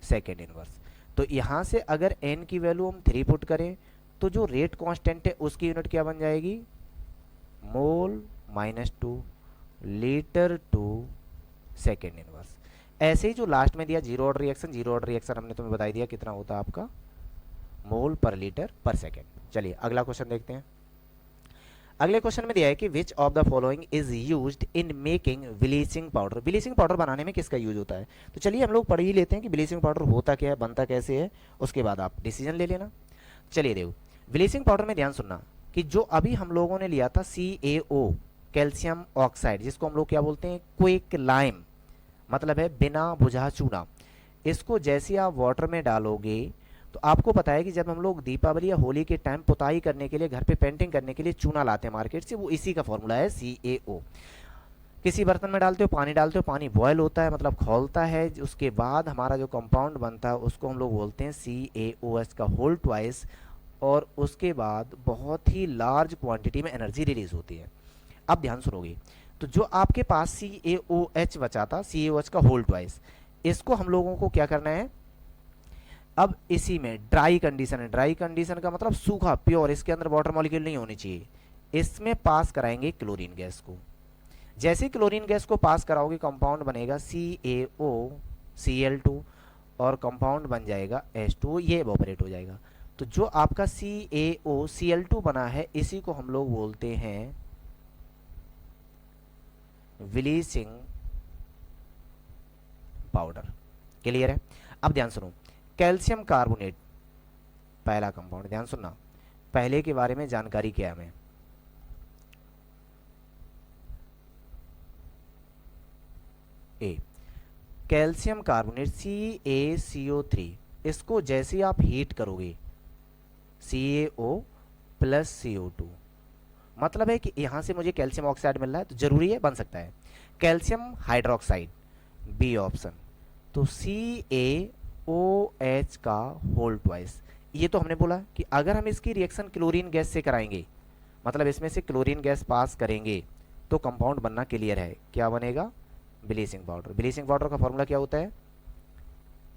सेकेंड इनवर्स। तो यहां से अगर n की वैल्यू हम 3 पुट करें तो जो रेट कांस्टेंट है उसकी यूनिट क्या बन जाएगी, मोल -2 लीटर टू सेकेंड इनवर्स। ऐसे ही जो लास्ट में दिया 0 ऑर्डर रिएक्शन, 0 ऑर्डर रिएक्शन हमने तुम्हें बता दिया कितना होता है आपका, मोल पर लीटर पर सेकेंड। चलिए अगला क्वेश्चन देखते हैं। अगले क्वेश्चन में दिया है कि विच of the following is used in making bleaching powder. Bleaching powder बनाने में किसका यूज होता है, तो चलिए हम लोग पढ़ ही लेते हैं कि ब्लीचिंग पाउडर होता क्या है, बनता कैसे है, उसके बाद आप डिसीजन ले लेना। चलिए देखो, ब्लीचिंग पाउडर में ध्यान सुनना कि जो अभी हम लोगों ने लिया था CaO, कैल्शियम ऑक्साइड, जिसको हम लोग क्या बोलते हैं, क्विक लाइम, मतलब है बिना बुझा चूना। इसको जैसे आप वाटर में डालोगे, तो आपको पता है कि जब हम लोग दीपावली या होली के टाइम पुताई करने के लिए, घर पे पेंटिंग करने के लिए चूना लाते हैं मार्केट से, वो इसी का फॉर्मूला है CaO। किसी बर्तन में डालते हो, पानी डालते हो, पानी बॉयल होता है, मतलब खौलता है, उसके बाद हमारा जो कंपाउंड बनता है उसको हम लोग बोलते हैं CaOH का होल ट्वाइस, और उसके बाद बहुत ही लार्ज क्वांटिटी में एनर्जी रिलीज होती है। अब ध्यान सुनोगे, तो जो आपके पास CaOH बचा था, CaOH का होल ट्वाइस, इसको हम लोगों को क्या करना है, अब इसी में ड्राई कंडीशन है, ड्राई कंडीशन का मतलब सूखा प्योर, इसके अंदर वाटर मॉलिक्यूल नहीं होनी चाहिए, इसमें पास कराएंगे क्लोरीन गैस को। जैसे क्लोरीन गैस को पास कराओगे, कंपाउंड बनेगा CaOCl2, और कंपाउंड बन जाएगा H2, ये इवोपरेट हो जाएगा। तो जो आपका CaOCl2 बना है, इसी को हम लोग बोलते हैं ब्लीचिंग पाउडर। क्लियर है? अब ध्यान सुनो, कैल्शियम कार्बोनेट पहला कंपाउंड, ध्यान सुनना, पहले के बारे में जानकारी क्या है हमें। ए, कैल्शियम कार्बोनेट CaCO3, इसको जैसे आप हीट करोगे, CaO प्लस CO2, मतलब है कि यहां से मुझे कैल्शियम ऑक्साइड मिल रहा है, तो जरूरी है, बन सकता है कैल्शियम हाइड्रोक्साइड, बी ऑप्शन। तो CaOH का होल ट्वाइस, ये तो हमने बोला कि अगर हम इसकी रिएक्शन क्लोरीन गैस से कराएंगे, मतलब इसमें से क्लोरीन गैस पास करेंगे, तो कंपाउंड बनना क्लियर है, क्या बनेगा, ब्लीचिंग पाउडर। ब्लीचिंग पाउडर का फॉर्मूला क्या होता है,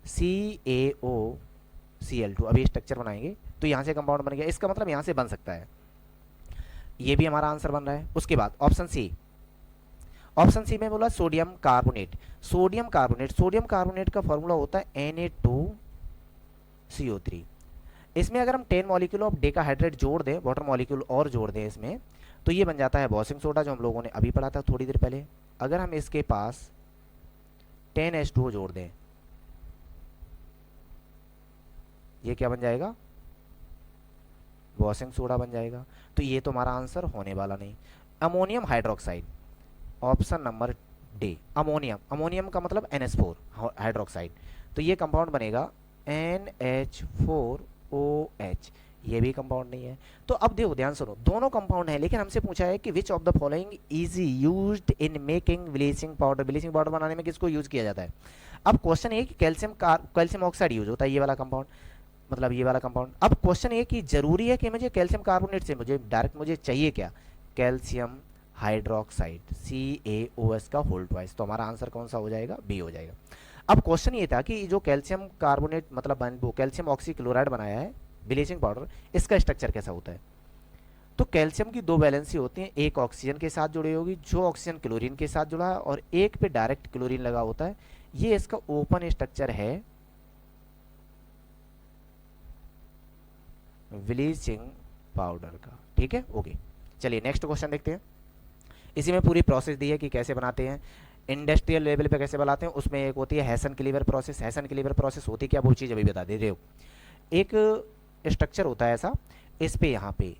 CaOCl2। अभी स्ट्रक्चर बनाएंगे तो यहाँ से कंपाउंड बन गया, इसका मतलब यहाँ से बन सकता है, ये भी हमारा आंसर बन रहा है। उसके बाद ऑप्शन सी, ऑप्शन सी में बोला sodium carbonate. Sodium carbonate, sodium carbonate का फॉर्मूला होता है Na2CO3। इसमें अगर हम 10 मॉलिक्यूल ऑफ डेकाहाइड्रेट जोड़ दें, वाटर मॉलिक्यूल और जोड़ दें इसमें, तो ये बन जाता है वॉशिंग सोडा, जो हम लोगों ने अभी पढ़ा था थोड़ी देर पहले। अगर हम इसके पास 10H2O जोड़ दें, ये क्या बन जाएगा, वॉशिंग सोडा बन जाएगा। तो ये तो हमारा आंसर होने वाला नहीं। Ammonium hydroxide, option number D, ammonium. Ammonium का मतलब NH4 हाइड्रोक्साइड, तो ये कंपाउंड बनेगा NH4OH, ये भी कंपाउंड नहीं है। तो अब देखो, ध्यान सुनो, दोनों कंपाउंड है, लेकिन हमसे पूछा है कि विच of the following is used in making bleaching powder. Bleaching powder बनाने में किसको यूज किया जाता है। अब क्वेश्चन ये कि कैल्शियम ऑक्साइड यूज होता है, ये वाला कंपाउंड, मतलब ये वाला कंपाउंड। अब क्वेश्चन ये कि जरूरी है कि मुझे कैल्शियम कार्बोनेट से मुझे डायरेक्ट मुझे चाहिए क्या, कैल्शियम हाइड्रोक्साइड, CaOH का होल ट्वाइस। तो हमारा आंसर कौन सा हो जाएगा, बी हो जाएगा। अब क्वेश्चन ये था कि जो कैल्शियम कार्बोनेट मतलब वो कैल्शियम ऑक्सीक्लोराइड बनाया है ब्लीचिंग पाउडर, इसका स्ट्रक्चर कैसा होता है। तो कैल्शियम की दो वैलेंसी होती हैं, एक ऑक्सीजन के साथ जुड़ी होगी, जो ऑक्सीजन क्लोरीन के साथ जुड़ा है, और एक पे डायरेक्ट क्लोरीन लगा होता है। ये इसका ओपन स्ट्रक्चर है ब्लीचिंग पाउडर का। ठीक है, ओके। चलिए नेक्स्ट क्वेश्चन देखते हैं। इसी में पूरी प्रोसेस दी है कि कैसे बनाते हैं, इंडस्ट्रियल लेवल पे कैसे बनाते हैं। उसमें एक होती है हेसन क्लीवर प्रोसेस। हेसन क्लीवर प्रोसेस होती क्या, वो चीज़ अभी बता दे रहे हो। एक स्ट्रक्चर होता है ऐसा, इस पे यहाँ पे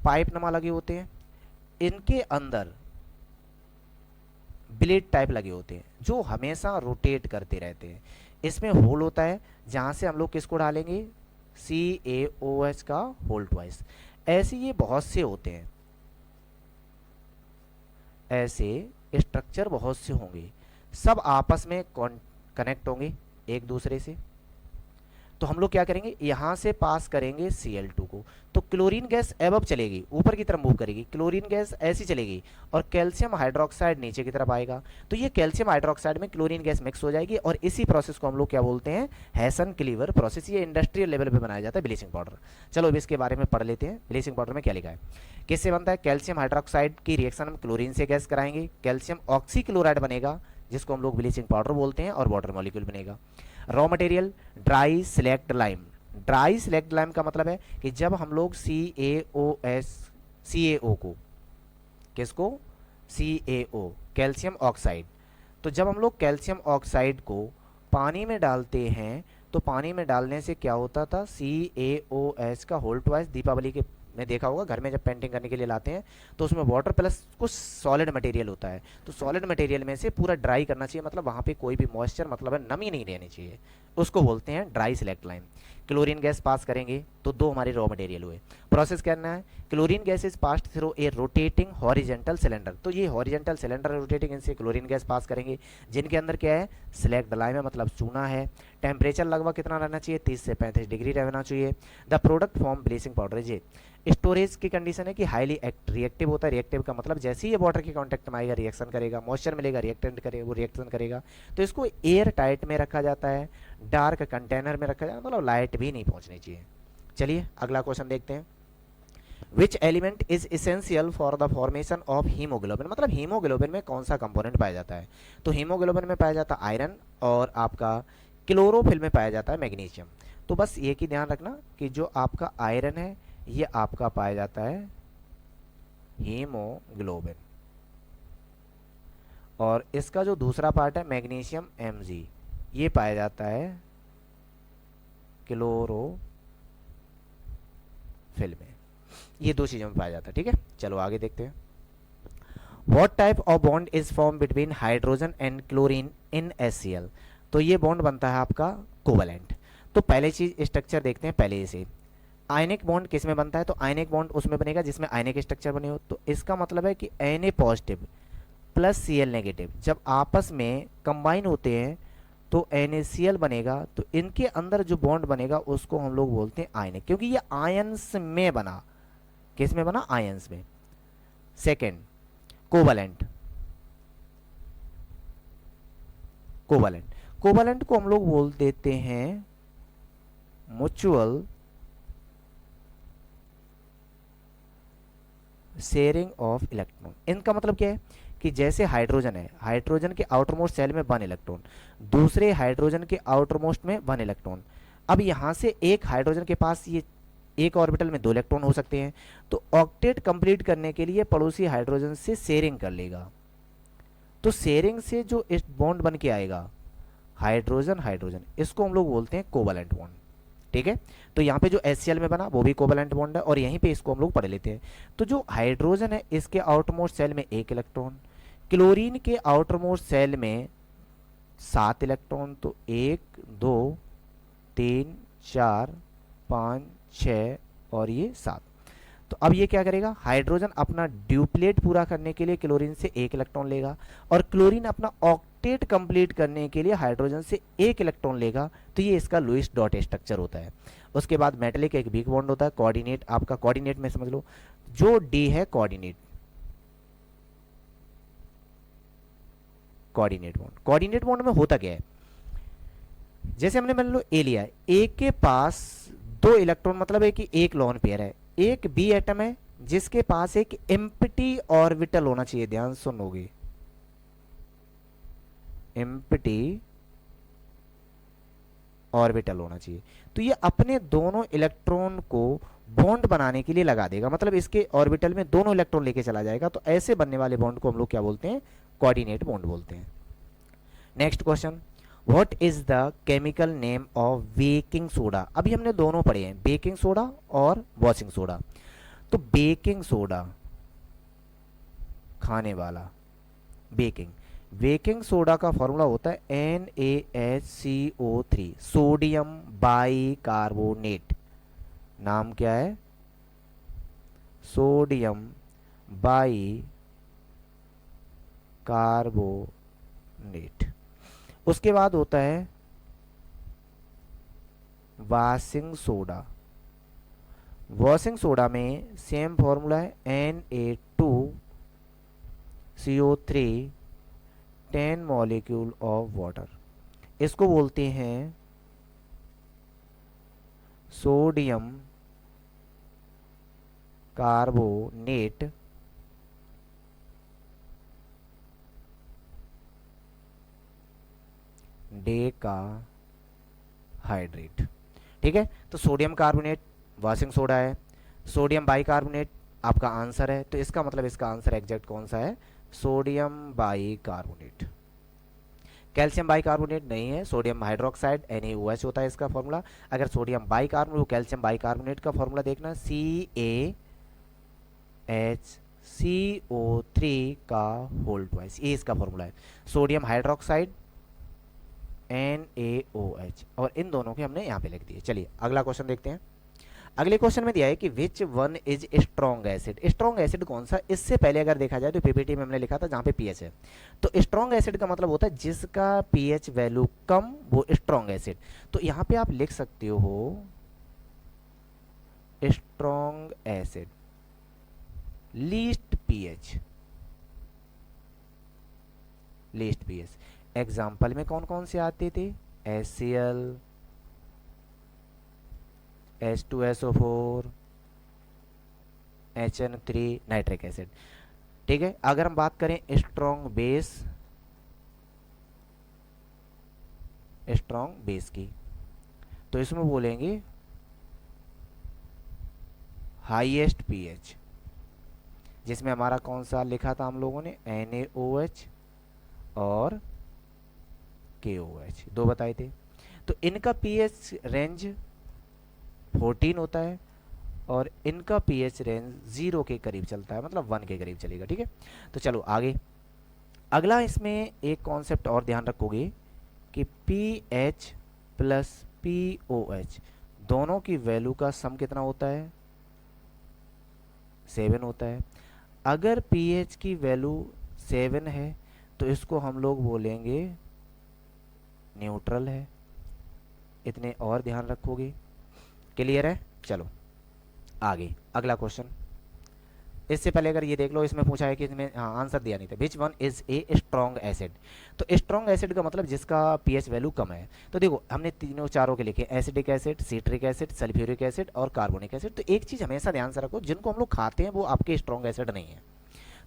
पाइप नमा लगे होते हैं, इनके अंदर ब्लेड टाइप लगे होते हैं जो हमेशा रोटेट करते रहते हैं। इसमें होल होता है जहाँ से हम लोग किसको डालेंगे, CaOH का होल ट्वाइस। ऐसे ये बहुत से होते हैं, ऐसे स्ट्रक्चर बहुत से होंगे, सब आपस में कनेक्ट होंगे एक दूसरे से। तो हम लोग क्या करेंगे, यहाँ से पास करेंगे Cl2 को, तो क्लोरीन गैस एबव चलेगी, ऊपर की तरफ मूव करेगी, क्लोरीन गैस ऐसी चलेगी, और कैल्शियम हाइड्रोक्साइड नीचे की तरफ आएगा। तो ये कैल्शियम हाइड्रोक्साइड में क्लोरीन गैस मिक्स हो जाएगी, और इसी प्रोसेस को हम लोग क्या बोलते हैं, हेसन क्लीवर प्रोसेस। ये इंडस्ट्रियल लेवल पे बनाया जाता है ब्लीचिंग पाउडर। चलो अब इसके बारे में पढ़ लेते हैं, ब्लीचिंग पाउडर में क्या लिखा है, किससे बनता है। कैल्शियम हाइड्रोक्साइड की रिएक्शन हम क्लोरीन से गैस कराएंगे, कैल्शियम ऑक्सीक्लोराइड बनेगा, जिसको हम लोग ब्लीचिंग पाउडर बोलते हैं, और वाटर मॉलिक्यूल बनेगा। Raw material dry slaked lime. Dry slaked lime का मतलब है कि जब हम लोग CaO को, किसको, CaO कैल्शियम ऑक्साइड, तो जब हम लोग कैल्शियम ऑक्साइड को पानी में डालते हैं, तो पानी में डालने से क्या होता था, CaOH का होल ट्वाइस, दीपावली के में देखा होगा, घर में जब पेंटिंग करने के लिए लाते हैं तो उसमें वाटर प्लस कुछ सॉलिड मटेरियल होता है, तो सॉलिड मटेरियल में से पूरा ड्राई करना चाहिए, मतलब वहाँ पे कोई भी मॉइस्चर मतलब है नमी नहीं रहनी चाहिए, उसको बोलते हैं dry select line. Chlorine gas pass करेंगे तो दो हमारे रॉ मटेरियल हुए। प्रोसेस करना है, chlorine gas is passed through a rotating horizontal cylinder, तो ये हॉरिजेंटल सिलेंडर रोटेटिंग, इनसे क्लोरीन गैस पास करेंगे, जिनके अंदर क्या है, सिलेक्ट लाइम है, मतलब चूना है। टेम्परेचर लगभग कितना रहना चाहिए, 30 से 35 डिग्री रहना चाहिए। The product form bleaching powder is a, storage की कंडीशन है कि हाईली रिएक्टिव होता है। रिएक्टिव का मतलब जैसे ही ये वाटर के कांटेक्ट में आएगा रिएक्शन करेगा, मॉइस्चर मिलेगा रिएक्टेंट करेगा, वो रिएक्शन करेगा, तो इसको एयर टाइट में रखा जाता है, डार्क कंटेनर में रखा जाता है, मतलब लाइट भी नहीं पहुंचनी चाहिए। चलिए अगला क्वेश्चन देखते हैं। Which element is essential for the formation of haemoglobin, मतलब हीमोग्लोबिन में कौन सा कंपोनेंट पाया जाता है, तो हीमोग्लोबिन में पाया जाता है आयरन, और आपका क्लोरोफिल में पाया जाता है मैग्नीशियम। तो बस ये की ध्यान रखना कि जो आपका आयरन है ये आपका पाया जाता है हीमोग्लोबिन, और इसका जो दूसरा पार्ट है मैग्नीशियम Mg, ये पाया जाता है क्लोरोफिल में, ये दो चीज़ों में पाया जाता है। ठीक है, चलो आगे देखते हैं। What type of bond is formed between hydrogen and chlorine in HCl, तो ये बॉन्ड बनता है आपका कोवलेंट। तो पहले चीज स्ट्रक्चर देखते हैं पहले से, आयनिक बॉन्ड किस में बनता है, तो आयनिक बॉन्ड उसमें बनेगा जिसमें आयनिक स्ट्रक्चर बने हो, तो इसका मतलब है कि Na positive plus Cl negative जब आपस में कंबाइन होते हैं तो NaCl बनेगा, तो इनके अंदर जो बॉन्ड बनेगा उसको हम लोग बोलते हैं आयनिक, क्योंकि ये आयंस में बना, किस में बना, आयंस में। सेकेंड कोवलेंट, कोवलेंट, कोवलेंट को हम लोग बोल देते हैं म्यूचुअल शेयरिंग ऑफ इलेक्ट्रॉन। इनका मतलब क्या है कि जैसे हाइड्रोजन है, हाइड्रोजन के आउटर मोस्ट सेल में 1 इलेक्ट्रॉन, दूसरे हाइड्रोजन के आउटर मोस्ट में 1 इलेक्ट्रॉन। अब यहां से एक हाइड्रोजन के पास ये एक ऑर्बिटल में 2 इलेक्ट्रॉन हो सकते हैं, तो ऑक्टेट कंप्लीट करने के लिए पड़ोसी हाइड्रोजन से शेयरिंग कर लेगा, तो शेयरिंग से जो इस बॉन्ड बन के आएगा हाइड्रोजन हाइड्रोजन, इसको हम लोग बोलते हैं कोवलेंट बॉन्ड। ठीक है, तो यहाँ पे जो HCl में बना वो भी कोवलेंट बॉन्ड है, और यहीं पे इसको हम लोग पढ़ लेते हैं। तो जो हाइड्रोजन है इसके आउटरमोस्ट सेल में 1 इलेक्ट्रॉन, क्लोरीन के आउटरमोस्ट सेल में 7 इलेक्ट्रॉन, तो 1 2 3 4 5 6 और ये 7। तो अब ये क्या करेगा, हाइड्रोजन अपना ड्यूप्लेट पूरा करने के लिए क्लोरीन से 1 इलेक्ट्रॉन लेगा, और क्लोरीन अपना ऑक्टेट कंप्लीट करने के लिए हाइड्रोजन से 1 इलेक्ट्रॉन लेगा, तो ये इसका लुईस डॉट स्ट्रक्चर होता है। उसके बाद मेटलिक एक वीक बॉन्ड होता है, कोऑर्डिनेट, आपका कोऑर्डिनेट में समझ लो जो डी है coordinate, coordinate bond. Coordinate bond में होता क्या है, जैसे हमने मान लो ए लिया है, ए के पास 2 इलेक्ट्रॉन, मतलब है कि एक लोन पेयर है, एक बी एटम है जिसके पास एक एम्प्टी ऑर्बिटल होना चाहिए, ध्यान सुनोगे, एम्प्टी ऑर्बिटल होना चाहिए। तो ये अपने दोनों इलेक्ट्रॉन को बॉन्ड बनाने के लिए लगा देगा, मतलब इसके ऑर्बिटल में दोनों इलेक्ट्रॉन लेके चला जाएगा, तो ऐसे बनने वाले बॉन्ड को हम लोग क्या बोलते हैं, कोऑर्डिनेट बॉन्ड बोलते हैं। Next question, what is the chemical name of baking soda. अभी हमने दोनों पढ़े हैं, बेकिंग सोडा और वॉशिंग सोडा। तो बेकिंग सोडा खाने वाला, बेकिंग, बेकिंग सोडा का फॉर्मूला होता है NaHCO3, सोडियम बाइकार्बोनेट। नाम क्या है, सोडियम बाइकार्बोनेट। उसके बाद होता है वॉशिंग सोडा, वॉशिंग सोडा में सेम फॉर्मूला है Na2CO3 10 मॉलिक्यूल ऑफ वाटर। इसको बोलते हैं सोडियम कार्बोनेट डेकाहाइड्रेट। ठीक है, तो सोडियम कार्बोनेट वॉशिंग सोडा है, सोडियम बाइकार्बोनेट आपका आंसर है, तो इसका मतलब इसका आंसर एग्जैक्ट कौन सा है, सोडियम बाइकार्बोनेट। कैल्शियम बाइकार्बोनेट नहीं है, सोडियम हाइड्रोक्साइड NaOH होता है इसका फॉर्मूला। अगर सोडियम बाइकार्बोनेट, कैल्शियम बाइकार्बोनेट का फॉर्मूला देखना CA HCO3 का होल ट्वाइस, ये इसका फॉर्मूला है। सोडियम हाइड्रोक्साइड NaOH, और इन दोनों के हमने यहाँ पे लिख दिए। चलिए अगला क्वेश्चन देखते हैं। अगले क्वेश्चन में दिया है कि which one is strong acid. Strong acid कौन सा, इससे पहले अगर देखा जाए तो पीपीटी में हमने लिखा था जहाँ पे पीएच है, तो स्ट्रॉन्ग एसिड का मतलब होता है जिसका पीएच वैल्यू कम, वो स्ट्रॉन्ग एसिड। तो यहाँ पे आप लिख सकते हो strong acid least pH, least pH. Example में कौन कौन से आते थे, HCl, H2SO4, HN3, nitric acid. ठीक है, अगर हम बात करें स्ट्रॉन्ग बेस, स्ट्रॉन्ग बेस की, तो इसमें बोलेंगे हाईएस्ट पीएच, जिसमें हमारा कौन सा लिखा था हम लोगों ने, NaOH और KOH, दो बताए थे। तो इनका पीएच रेंज 14 होता है और इनका पीएच रेंज 0 के करीब चलता है, मतलब 1 के करीब चलेगा। ठीक है, तो चलो आगे। अगला इसमें एक कॉन्सेप्ट और ध्यान रखोगे कि पीएच प्लस POH दोनों की वैल्यू का सम कितना होता है, 7 होता है। अगर पीएच की वैल्यू 7 है तो इसको हम लोग बोलेंगे न्यूट्रल है। इतने और ध्यान रखोगे, क्लियर है। चलो आगे अगला क्वेश्चन। इससे पहले अगर ये देख लो, इसमें पूछा है कि इसमें आंसर दिया नहीं था, which one is a strong acid. तो स्ट्रॉन्ग एसिड का मतलब जिसका पीएच वैल्यू कम है। तो देखो हमने तीनों चारों के लिखे, acidic acid, citric acid, sulphuric acid और कार्बोनिक एसिड। तो एक चीज़ हमेशा ध्यान से रखो, जिनको हम लोग खाते हैं वो आपके स्ट्रॉन्ग एसिड नहीं है।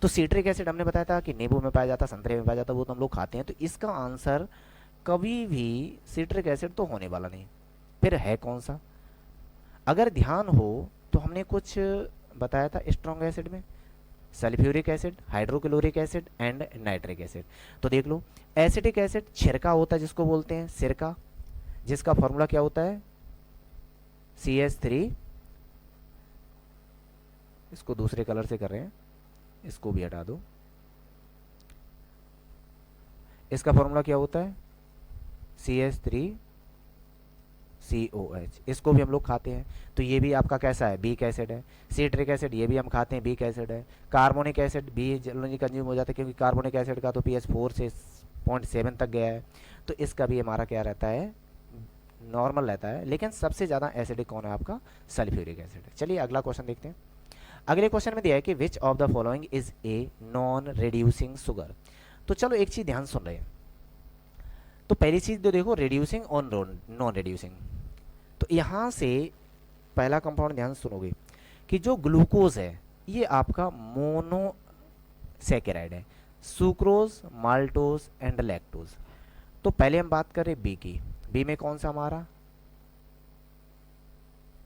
तो सिट्रिक एसिड हमने बताया था कि नींबू में पाया जाता, संतरे में पाया जाता, वो तो हम लोग खाते हैं। तो इसका आंसर कभी भी सिट्रिक एसिड तो होने वाला नहीं। फिर है कौन सा, अगर ध्यान हो तो हमने कुछ बताया था स्ट्रॉन्ग एसिड में, sulphuric acid, hydrochloric acid and nitric acid. तो देख लो, एसिडिक एसिड छिरका होता है जिसको बोलते हैं सिरका, जिसका फॉर्मूला क्या होता है CH3। इसको दूसरे कलर से कर रहे हैं, इसको भी हटा दो। इसका फॉर्मूला क्या होता है CH3COH। इसको भी हम लोग खाते हैं, तो ये भी आपका कैसा है, बीक एसिड है। सिट्रिक एसिड ये भी हम खाते हैं, बीक एसिड है। कार्बोनिक एसिड भी जल्दी कंज्यूम हो जाता है, क्योंकि कार्बोनिक एसिड का तो pH 4 से 0.7 तक गया है। तो इसका भी हमारा क्या रहता है, नॉर्मल रहता है। लेकिन सबसे ज़्यादा एसिडिक कौन है आपका, सल्फ्यूरिक एसिड है। चलिए अगला क्वेश्चन देखते हैं। अगले क्वेश्चन में दिया है कि विच of the following is a non reducing sugar. तो चलो एक चीज़ ध्यान सुन रहे हैं। तो पहली चीज़ तो देखो, रिड्यूसिंग और नॉन रिड्यूसिंग। तो यहाँ से पहला कंपाउंड ध्यान सुनोगे कि जो ग्लूकोज है ये आपका मोनोसैकेराइड है, सुक्रोज, माल्टोज एंड लैक्टोज। तो पहले हम बात करें बी की, बी में कौन सा हमारा,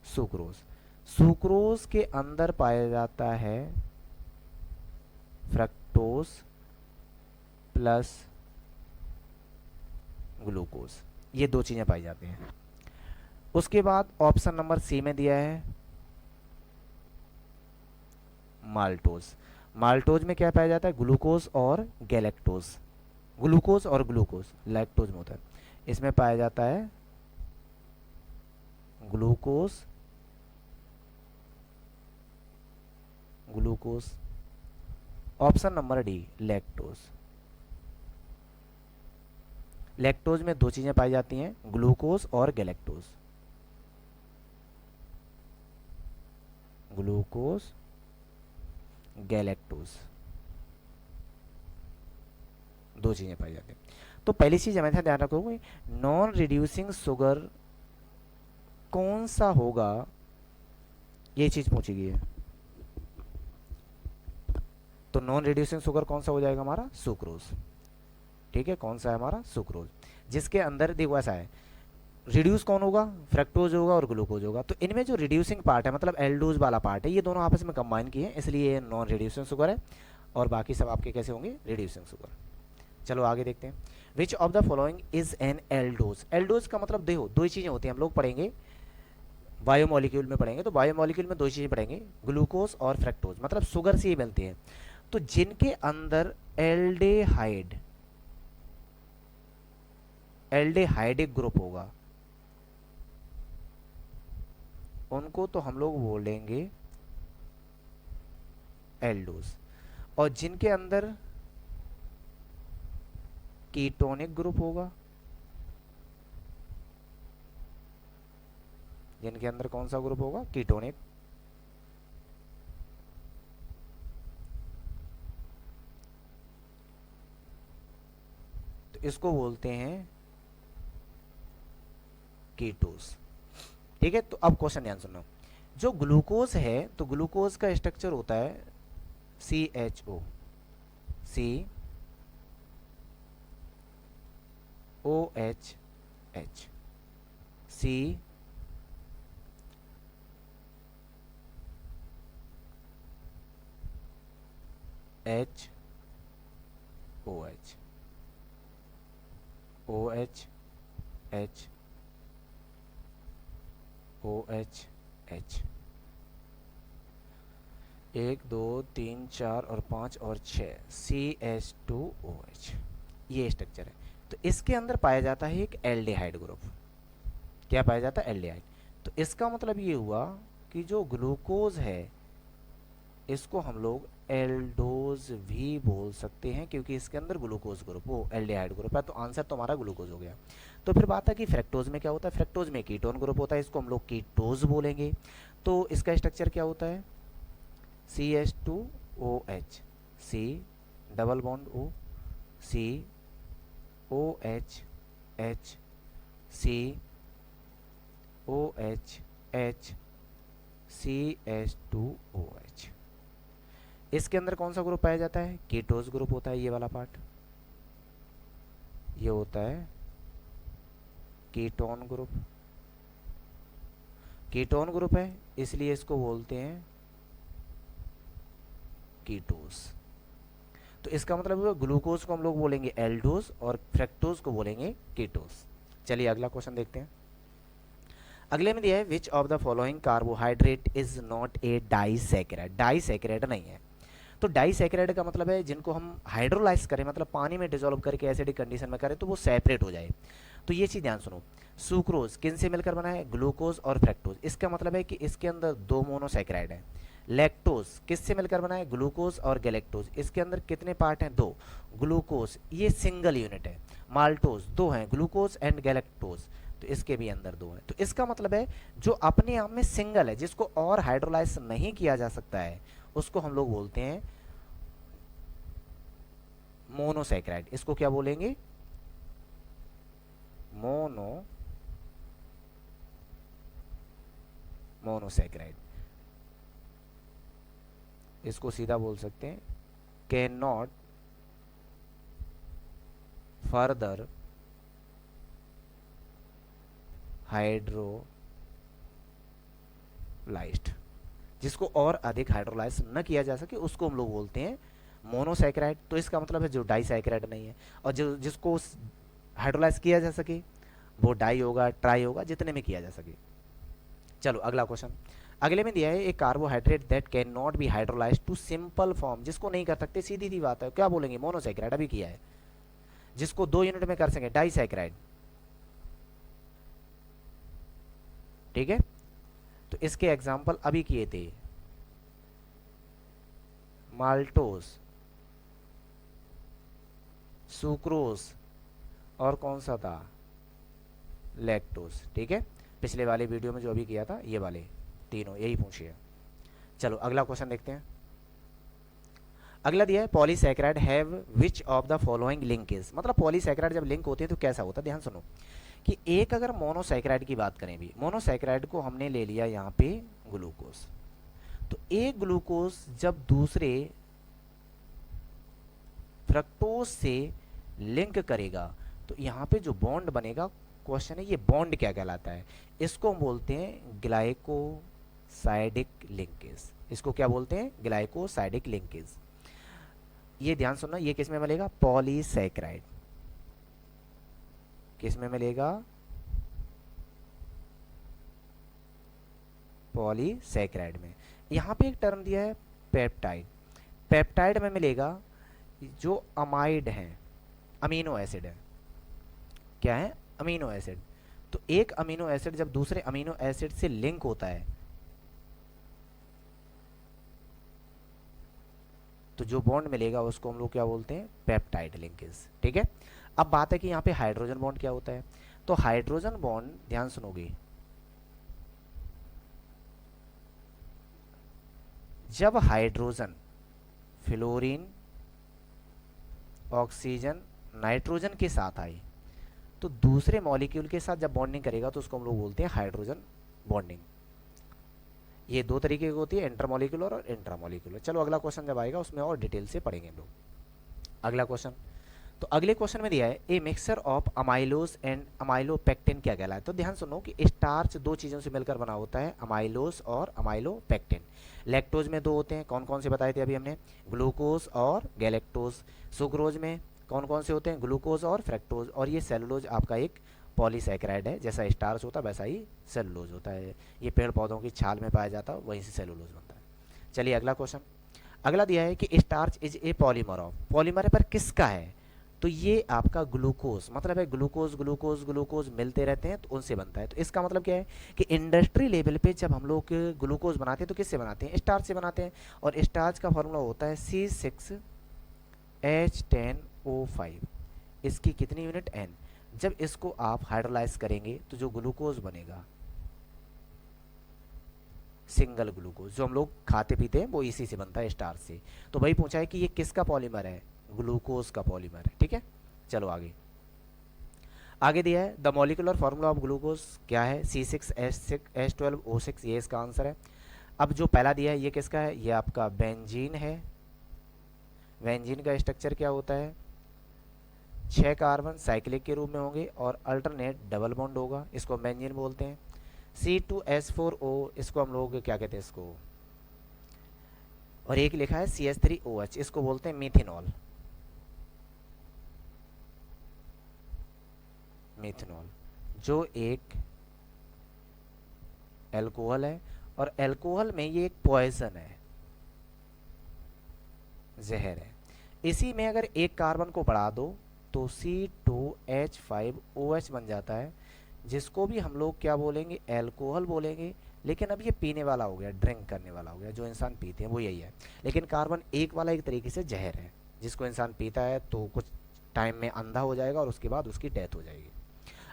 सुक्रोज। सुक्रोज के अंदर पाया जाता है फ्रक्टोज प्लस ग्लूकोज, ये दो चीज़ें पाई जाती हैं। उसके बाद ऑप्शन नंबर सी में दिया है माल्टोज। माल्टोज में क्या पाया जाता है, ग्लूकोज और गैलेक्टोज। ग्लूकोज और ग्लूकोज लैक्टोज में होता है, इसमें पाया जाता है glucose, glucose. Option number D electrons. Lactose में दो चीजें पाई जाती हैं, ग्लूकोज और गैलेक्टोज। ग्लूकोज, गैलेक्टोज, दो चीजें पाई जाती हैं। तो पहली चीज हमें ध्यान रखोगे, नॉन रिड्यूसिंग शुगर कौन सा होगा, ये चीज पूछी गई है। तो नॉन रिड्यूसिंग शुगर कौन सा हो जाएगा हमारा, सुक्रोज। ठीक है, कौन सा है हमारा, सुक्रोज। जिसके अंदर देखो ऐसा है, रिड्यूस कौन होगा, फ्रक्टोज होगा और ग्लूकोज होगा। तो इनमें जो रिड्यूसिंग पार्ट है, मतलब एल्डोज वाला पार्ट है, ये दोनों आपस में कंबाइन किए हैं, इसलिए ये नॉन रिड्यूसिंग शुगर है। और बाकी सब आपके कैसे होंगे, रिड्यूसिंग शुगर। चलो आगे देखते हैं। Which of the following is an aldose. Aldose का मतलब देखो दो ही चीज़ें होती हैं, हम लोग पढ़ेंगे बायोमोलिक्यूल में पढ़ेंगे तो बायोमोलिक्यूल में दो चीज़ें पढ़ेंगे, ग्लूकोज और फ्रक्टोज, मतलब शुगर से ही मिलती हैं। तो जिनके अंदर एल्डेहाइड एल्डेहाइडिक ग्रुप होगा उनको तो हम लोग बोलेंगे एल्डोज, और जिनके अंदर कीटोनिक ग्रुप होगा, जिनके अंदर कौन सा ग्रुप होगा, कीटोनिक, तो इसको बोलते हैं कीटोस। ठीक है, तो अब क्वेश्चन ध्यान सुनो। जो ग्लूकोज है तो ग्लूकोज का स्ट्रक्चर होता है CHO, COH, C H OH, OH H OH H, 1 2 3 4 और 5 और 6 CH2OH, ये स्ट्रक्चर है। तो इसके अंदर पाया जाता है एक एल्डिहाइड ग्रुप। क्या पाया जाता है, एल्डिहाइड। तो इसका मतलब ये हुआ कि जो ग्लूकोज है इसको हम लोग एल्डोज भी बोल सकते हैं, क्योंकि इसके अंदर ग्लूकोज ग्रुप, वो एल्डिहाइड ग्रुप है। तो आंसर तो हमारा ग्लूकोज हो गया। तो फिर बात है कि फ्रक्टोज में क्या होता है, फ्रक्टोज में कीटोन ग्रुप होता है, इसको हम लोग कीटोज बोलेंगे। तो इसका स्ट्रक्चर क्या होता है, CH2OH, C double bond O, C OH H, C OH H, CH2OH। इसके अंदर कौन सा ग्रुप पाया जाता है, कीटोज ग्रुप होता है। ये वाला पार्ट ये होता है कीटोन ग्रुप। कीटोन ग्रुप है इसलिए इसको बोलते हैं कीटोस। तो इसका मतलब है ग्लूकोज को हम लोग बोलेंगे एल्डोज और फ्रक्टोज को बोलेंगे कीटोस। चलिए अगला क्वेश्चन देखते हैं। अगले में दिया है विच of the following carbohydrate is not a disaccharide. Disaccharide नहीं है। तो डाइसैकेराइड का मतलब है जिनको हम हाइड्रोलाइज करें, मतलब पानी में डिसॉल्व करके एसिडिक कंडीशन में करें तो वो सेपरेट हो जाए। तो ये चीज़ ध्यान सुनो। सुक्रोज किन से मिलकर बना है, ग्लूकोज और फ्रक्टोज। इसका मतलब है कि इसके अंदर दो मोनोसैकेराइड है। लैक्टोज किससे मिलकर बना है, ग्लूकोज और गैलेक्टोज। इसके अंदर कितने पार्ट हैं, दो। ग्लूकोज ये सिंगल यूनिट है। माल्टोज दो हैं, ग्लूकोज एंड गैलेक्टोज, तो इसके भी अंदर दो हैं। तो इसका मतलब है जो अपने आप में सिंगल है, जिसको और हाइड्रोलाइज नहीं किया जा सकता है, उसको हम लोग बोलते हैं मोनोसैकेराइड। इसको क्या बोलेंगे, मोनोसैकेराइड। इसको सीधा बोल सकते हैं कैन नॉट फर्दर हाइड्रोलाइज्ड, जिसको और अधिक हाइड्रोलाइज न किया जा सके उसको हम लोग बोलते हैं मोनोसैकेराइड। तो इसका मतलब है जो डाइसैकेराइड नहीं है, और जो जिसको हाइड्रोलाइज किया जा सके वो डाई होगा, ट्राई होगा, जितने में किया जा सके। चलो अगला क्वेश्चन। अगले में दिया है एक carbohydrate that can not be hydrolyse to simple form, जिसको नहीं कर सकते, सीधी सी बात है, क्या बोलेंगे, मोनोसैकेराइड। अभी किया है। जिसको दो यूनिट में कर सके, डाइसैकेराइड। ठीक है, तो इसके एग्जाम्पल अभी किए थे, माल्टोस, सुक्रोज और कौन सा था, लैक्टोस। ठीक है, पिछले वाले वीडियो में जो अभी किया था ये वाले तीनों यही पूछिए। चलो अगला क्वेश्चन देखते हैं। अगला दिया है polysaccharide have which of the following linkage. मतलब पॉलीसैकेराइड जब लिंक होते हैं तो कैसा होता है, ध्यान सुनो कि एक अगर मोनोसैकेराइड की बात करें, भी मोनोसैकेराइड को हमने ले लिया यहाँ पे ग्लूकोज, तो एक ग्लूकोज जब दूसरे फ्रक्टोज से लिंक करेगा तो यहाँ पे जो बॉन्ड बनेगा, क्वेश्चन है ये बॉन्ड क्या कहलाता है। इसको हम बोलते हैं ग्लाइकोसाइडिक लिंकेज। इसको क्या बोलते हैं, ग्लाइकोसाइडिक लिंकेज। ये ध्यान सुनना, ये किस में मिलेगा, पॉलीसैकेराइड। किस में मिलेगा, पॉलीसैकेराइड में। यहाँ पे एक टर्म दिया है पेप्टाइड। पेप्टाइड में मिलेगा जो अमाइड हैं, अमीनो एसिड है। क्या है? Amino acid. तो एक अमीनो एसिड जब दूसरे अमीनो एसिड से लिंक होता है तो जो बॉन्ड मिलेगा उसको हम लोग क्या बोलते हैं? Peptide linkage. ठीक है। अब बात है कि यहाँ पे हाइड्रोजन बॉन्ड क्या होता है। तो हाइड्रोजन बॉन्ड, ध्यान सुनोगे, जब हाइड्रोजन फ्लोरीन ऑक्सीजन नाइट्रोजन के साथ आए तो दूसरे मॉलिक्यूल के साथ जब बॉन्डिंग करेगा तो उसको हम लोग बोलते हैं हाइड्रोजन बॉन्डिंग। ये दो तरीके की होती है, इंटरमॉलिक्यूलर और इंट्रामॉलिक्यूलर। चलो अगला क्वेश्चन जब आएगा उसमें और डिटेल से पढ़ेंगे हम लोग। अगला क्वेश्चन, तो अगले क्वेश्चन में दिया है a mixture of amylose and amylopectin क्या कहलाता है। तो ध्यान सुनो कि स्टार्च दो चीज़ों से मिलकर बना होता है, अमाइलोज और अमाइलोपेक्टिन। लैक्टोज में दो होते हैं, कौन कौन से बताए थे अभी हमने? ग्लूकोज और गैलेक्टोज। सुक्रोज में कौन कौन से होते हैं? ग्लूकोज और फ्रैक्टोज। और ये सेलुलोज आपका एक पॉलीसैकेराइड है, जैसा स्टार्च होता है वैसा ही सेलुलोज होता है। ये पेड़ पौधों की छाल में पाया जाता है, वहीं से सेलुलोज बनता है। चलिए अगला क्वेश्चन। अगला दिया है कि starch is a polymer of, polymer पर किसका है? तो ये आपका ग्लूकोज, मतलब है ग्लूकोज ग्लूकोज ग्लूकोज मिलते रहते हैं तो उनसे बनता है। तो इसका मतलब क्या है कि इंडस्ट्री लेवल पे जब हम लोग ग्लूकोज बनाते हैं तो किससे बनाते हैं? स्टार्च से बनाते हैं। और स्टार्च का फॉर्मूला होता है C6H10O5। इसकी कितनी यूनिट? N। जब इसको आप हाइड्रोलाइज करेंगे तो जो ग्लूकोज बनेगा, सिंगल ग्लूकोज जो हम लोग खाते पीते हैं वो इसी से बनता है, स्टार्च से। तो वही पूछा है कि ये किसका पॉलीमर है? ग्लूकोज का पॉलीमर है। ठीक है। चलो आगे। आगे दिया है the molecular formula of glucose क्या है? C6H12O6, ये इसका आंसर है। अब जो पहला दिया है ये किसका है? ये आपका बेंजीन है। बेंजीन का स्ट्रक्चर क्या होता है? 6 कार्बन साइक्लिक के रूप में होंगे और अल्टरनेट डबल बॉन्ड होगा, इसको बेंजीन बोलते हैं। C2H4O, इसको हम लोग क्या कहते हैं इसको? और एक लिखा है CH3OH, इसको बोलते हैं मीथेनॉल। मीथेनॉल जो एक एल्कोहल है और एल्कोहल में ये एक पॉइजन है, जहर है। इसी में अगर एक कार्बन को बढ़ा दो तो C2H5OH बन जाता है, जिसको भी हम लोग क्या बोलेंगे? एल्कोहल बोलेंगे। लेकिन अब ये पीने वाला हो गया, ड्रिंक करने वाला हो गया, जो इंसान पीते हैं वो यही है। लेकिन कार्बन एक वाला एक तरीके से जहर है, जिसको इंसान पीता है तो कुछ टाइम में अंधा हो जाएगा और उसके बाद उसकी डेथ हो जाएगी।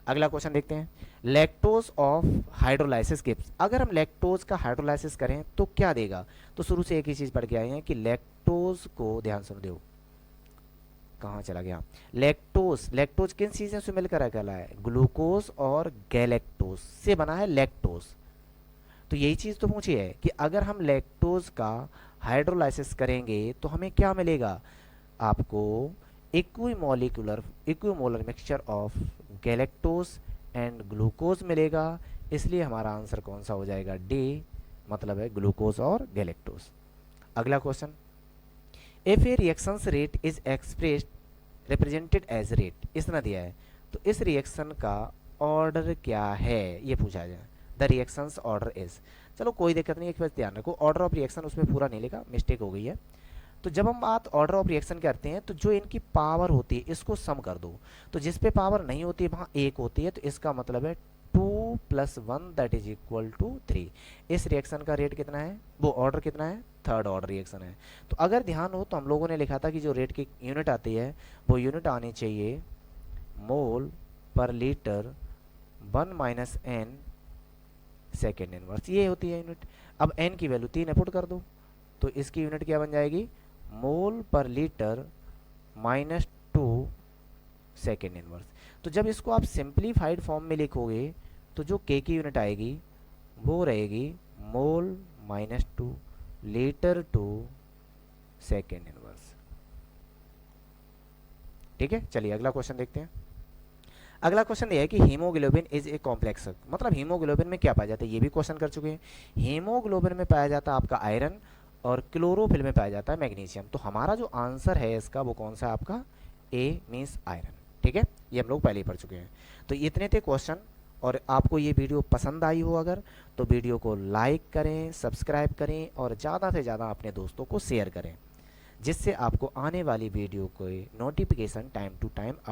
अगला क्वेश्चन देखते हैं। लैक्टोज ऑफ हाइड्रोलाइसिस गिव्स, अगर हम लैक्टोज का हाइड्रोलाइसिस करें तो क्या देगा? तो शुरू से एक ही चीज़ पढ़ के आए हैं कि लैक्टोज को, ध्यान सुन दो, कहाँ चला गया? लैक्टोज, लैक्टोज किन चीज़ों से मिलकर अकेला है? ग्लूकोज और गैलेक्टोज से बना है लैक्टोज। तो यही चीज़ तो पूछी है कि अगर हम लैक्टोज का हाइड्रोलाइसिस करेंगे तो हमें क्या मिलेगा? आपको equimolar mixture of galactose and glucose मिलेगा। इसलिए हमारा आंसर कौन सा हो जाएगा? डी, मतलब है ग्लूकोज और गैलेक्टोज। अगला question, if a reactions rate is expressed represented as rate, इतना दिया है तो इस रिएक्शन का ऑर्डर क्या है ये पूछा जाए। द रिएक्शंस ऑर्डर इज, चलो कोई दिक्कत नहीं, एक बात ध्यान रखो, ऑर्डर ऑफ रिएक्शन उसमें पूरा नहीं लिखा, मिस्टेक हो गई है। तो जब हम बात ऑर्डर ऑफ रिएक्शन करते हैं तो जो इनकी पावर होती है इसको सम कर दो, तो जिस पे पावर नहीं होती है वहाँ एक होती है, तो इसका मतलब है 2 + 1 दैट इज इक्वल टू 3। इस रिएक्शन का रेट कितना है? वो ऑर्डर कितना है? थर्ड ऑर्डर रिएक्शन है। तो अगर ध्यान हो तो हम लोगों ने लिखा था कि जो रेट की यूनिट आती है वो यूनिट आनी चाहिए मोल पर लीटर 1 - n सेकेंड इनवर्स, ये होती है यूनिट। अब n की वैल्यू 3 पुट कर दो तो इसकी यूनिट क्या बन जाएगी? मोल पर लीटर -2 सेकेंड इनवर्स। तो जब इसको आप सिंप्लीफाइड फॉर्म में लिखोगे तो जो k की यूनिट आएगी वो रहेगी मोल -2 लीटर टू सेकेंड इनवर्स। ठीक है। चलिए अगला क्वेश्चन देखते हैं। अगला क्वेश्चन ये है कि हीमोग्लोबिन इज ए कॉम्प्लेक्स, मतलब हीमोग्लोबिन में क्या पाया जाता है, ये भी क्वेश्चन कर चुके हैं। हीमोग्लोबिन में पाया जाता है आपका आयरन और क्लोरोफिल में पाया जाता है मैग्नीशियम। तो हमारा जो आंसर है इसका वो कौन सा है आपका? ए मीन्स आयरन। ठीक है, ये हम लोग पहले ही पढ़ चुके हैं। तो इतने थे क्वेश्चन और आपको ये वीडियो पसंद आई हो अगर, तो वीडियो को लाइक करें, सब्सक्राइब करें और ज़्यादा से ज़्यादा अपने दोस्तों को शेयर करें, जिससे आपको आने वाली वीडियो के नोटिफिकेशन टाइम टू टाइम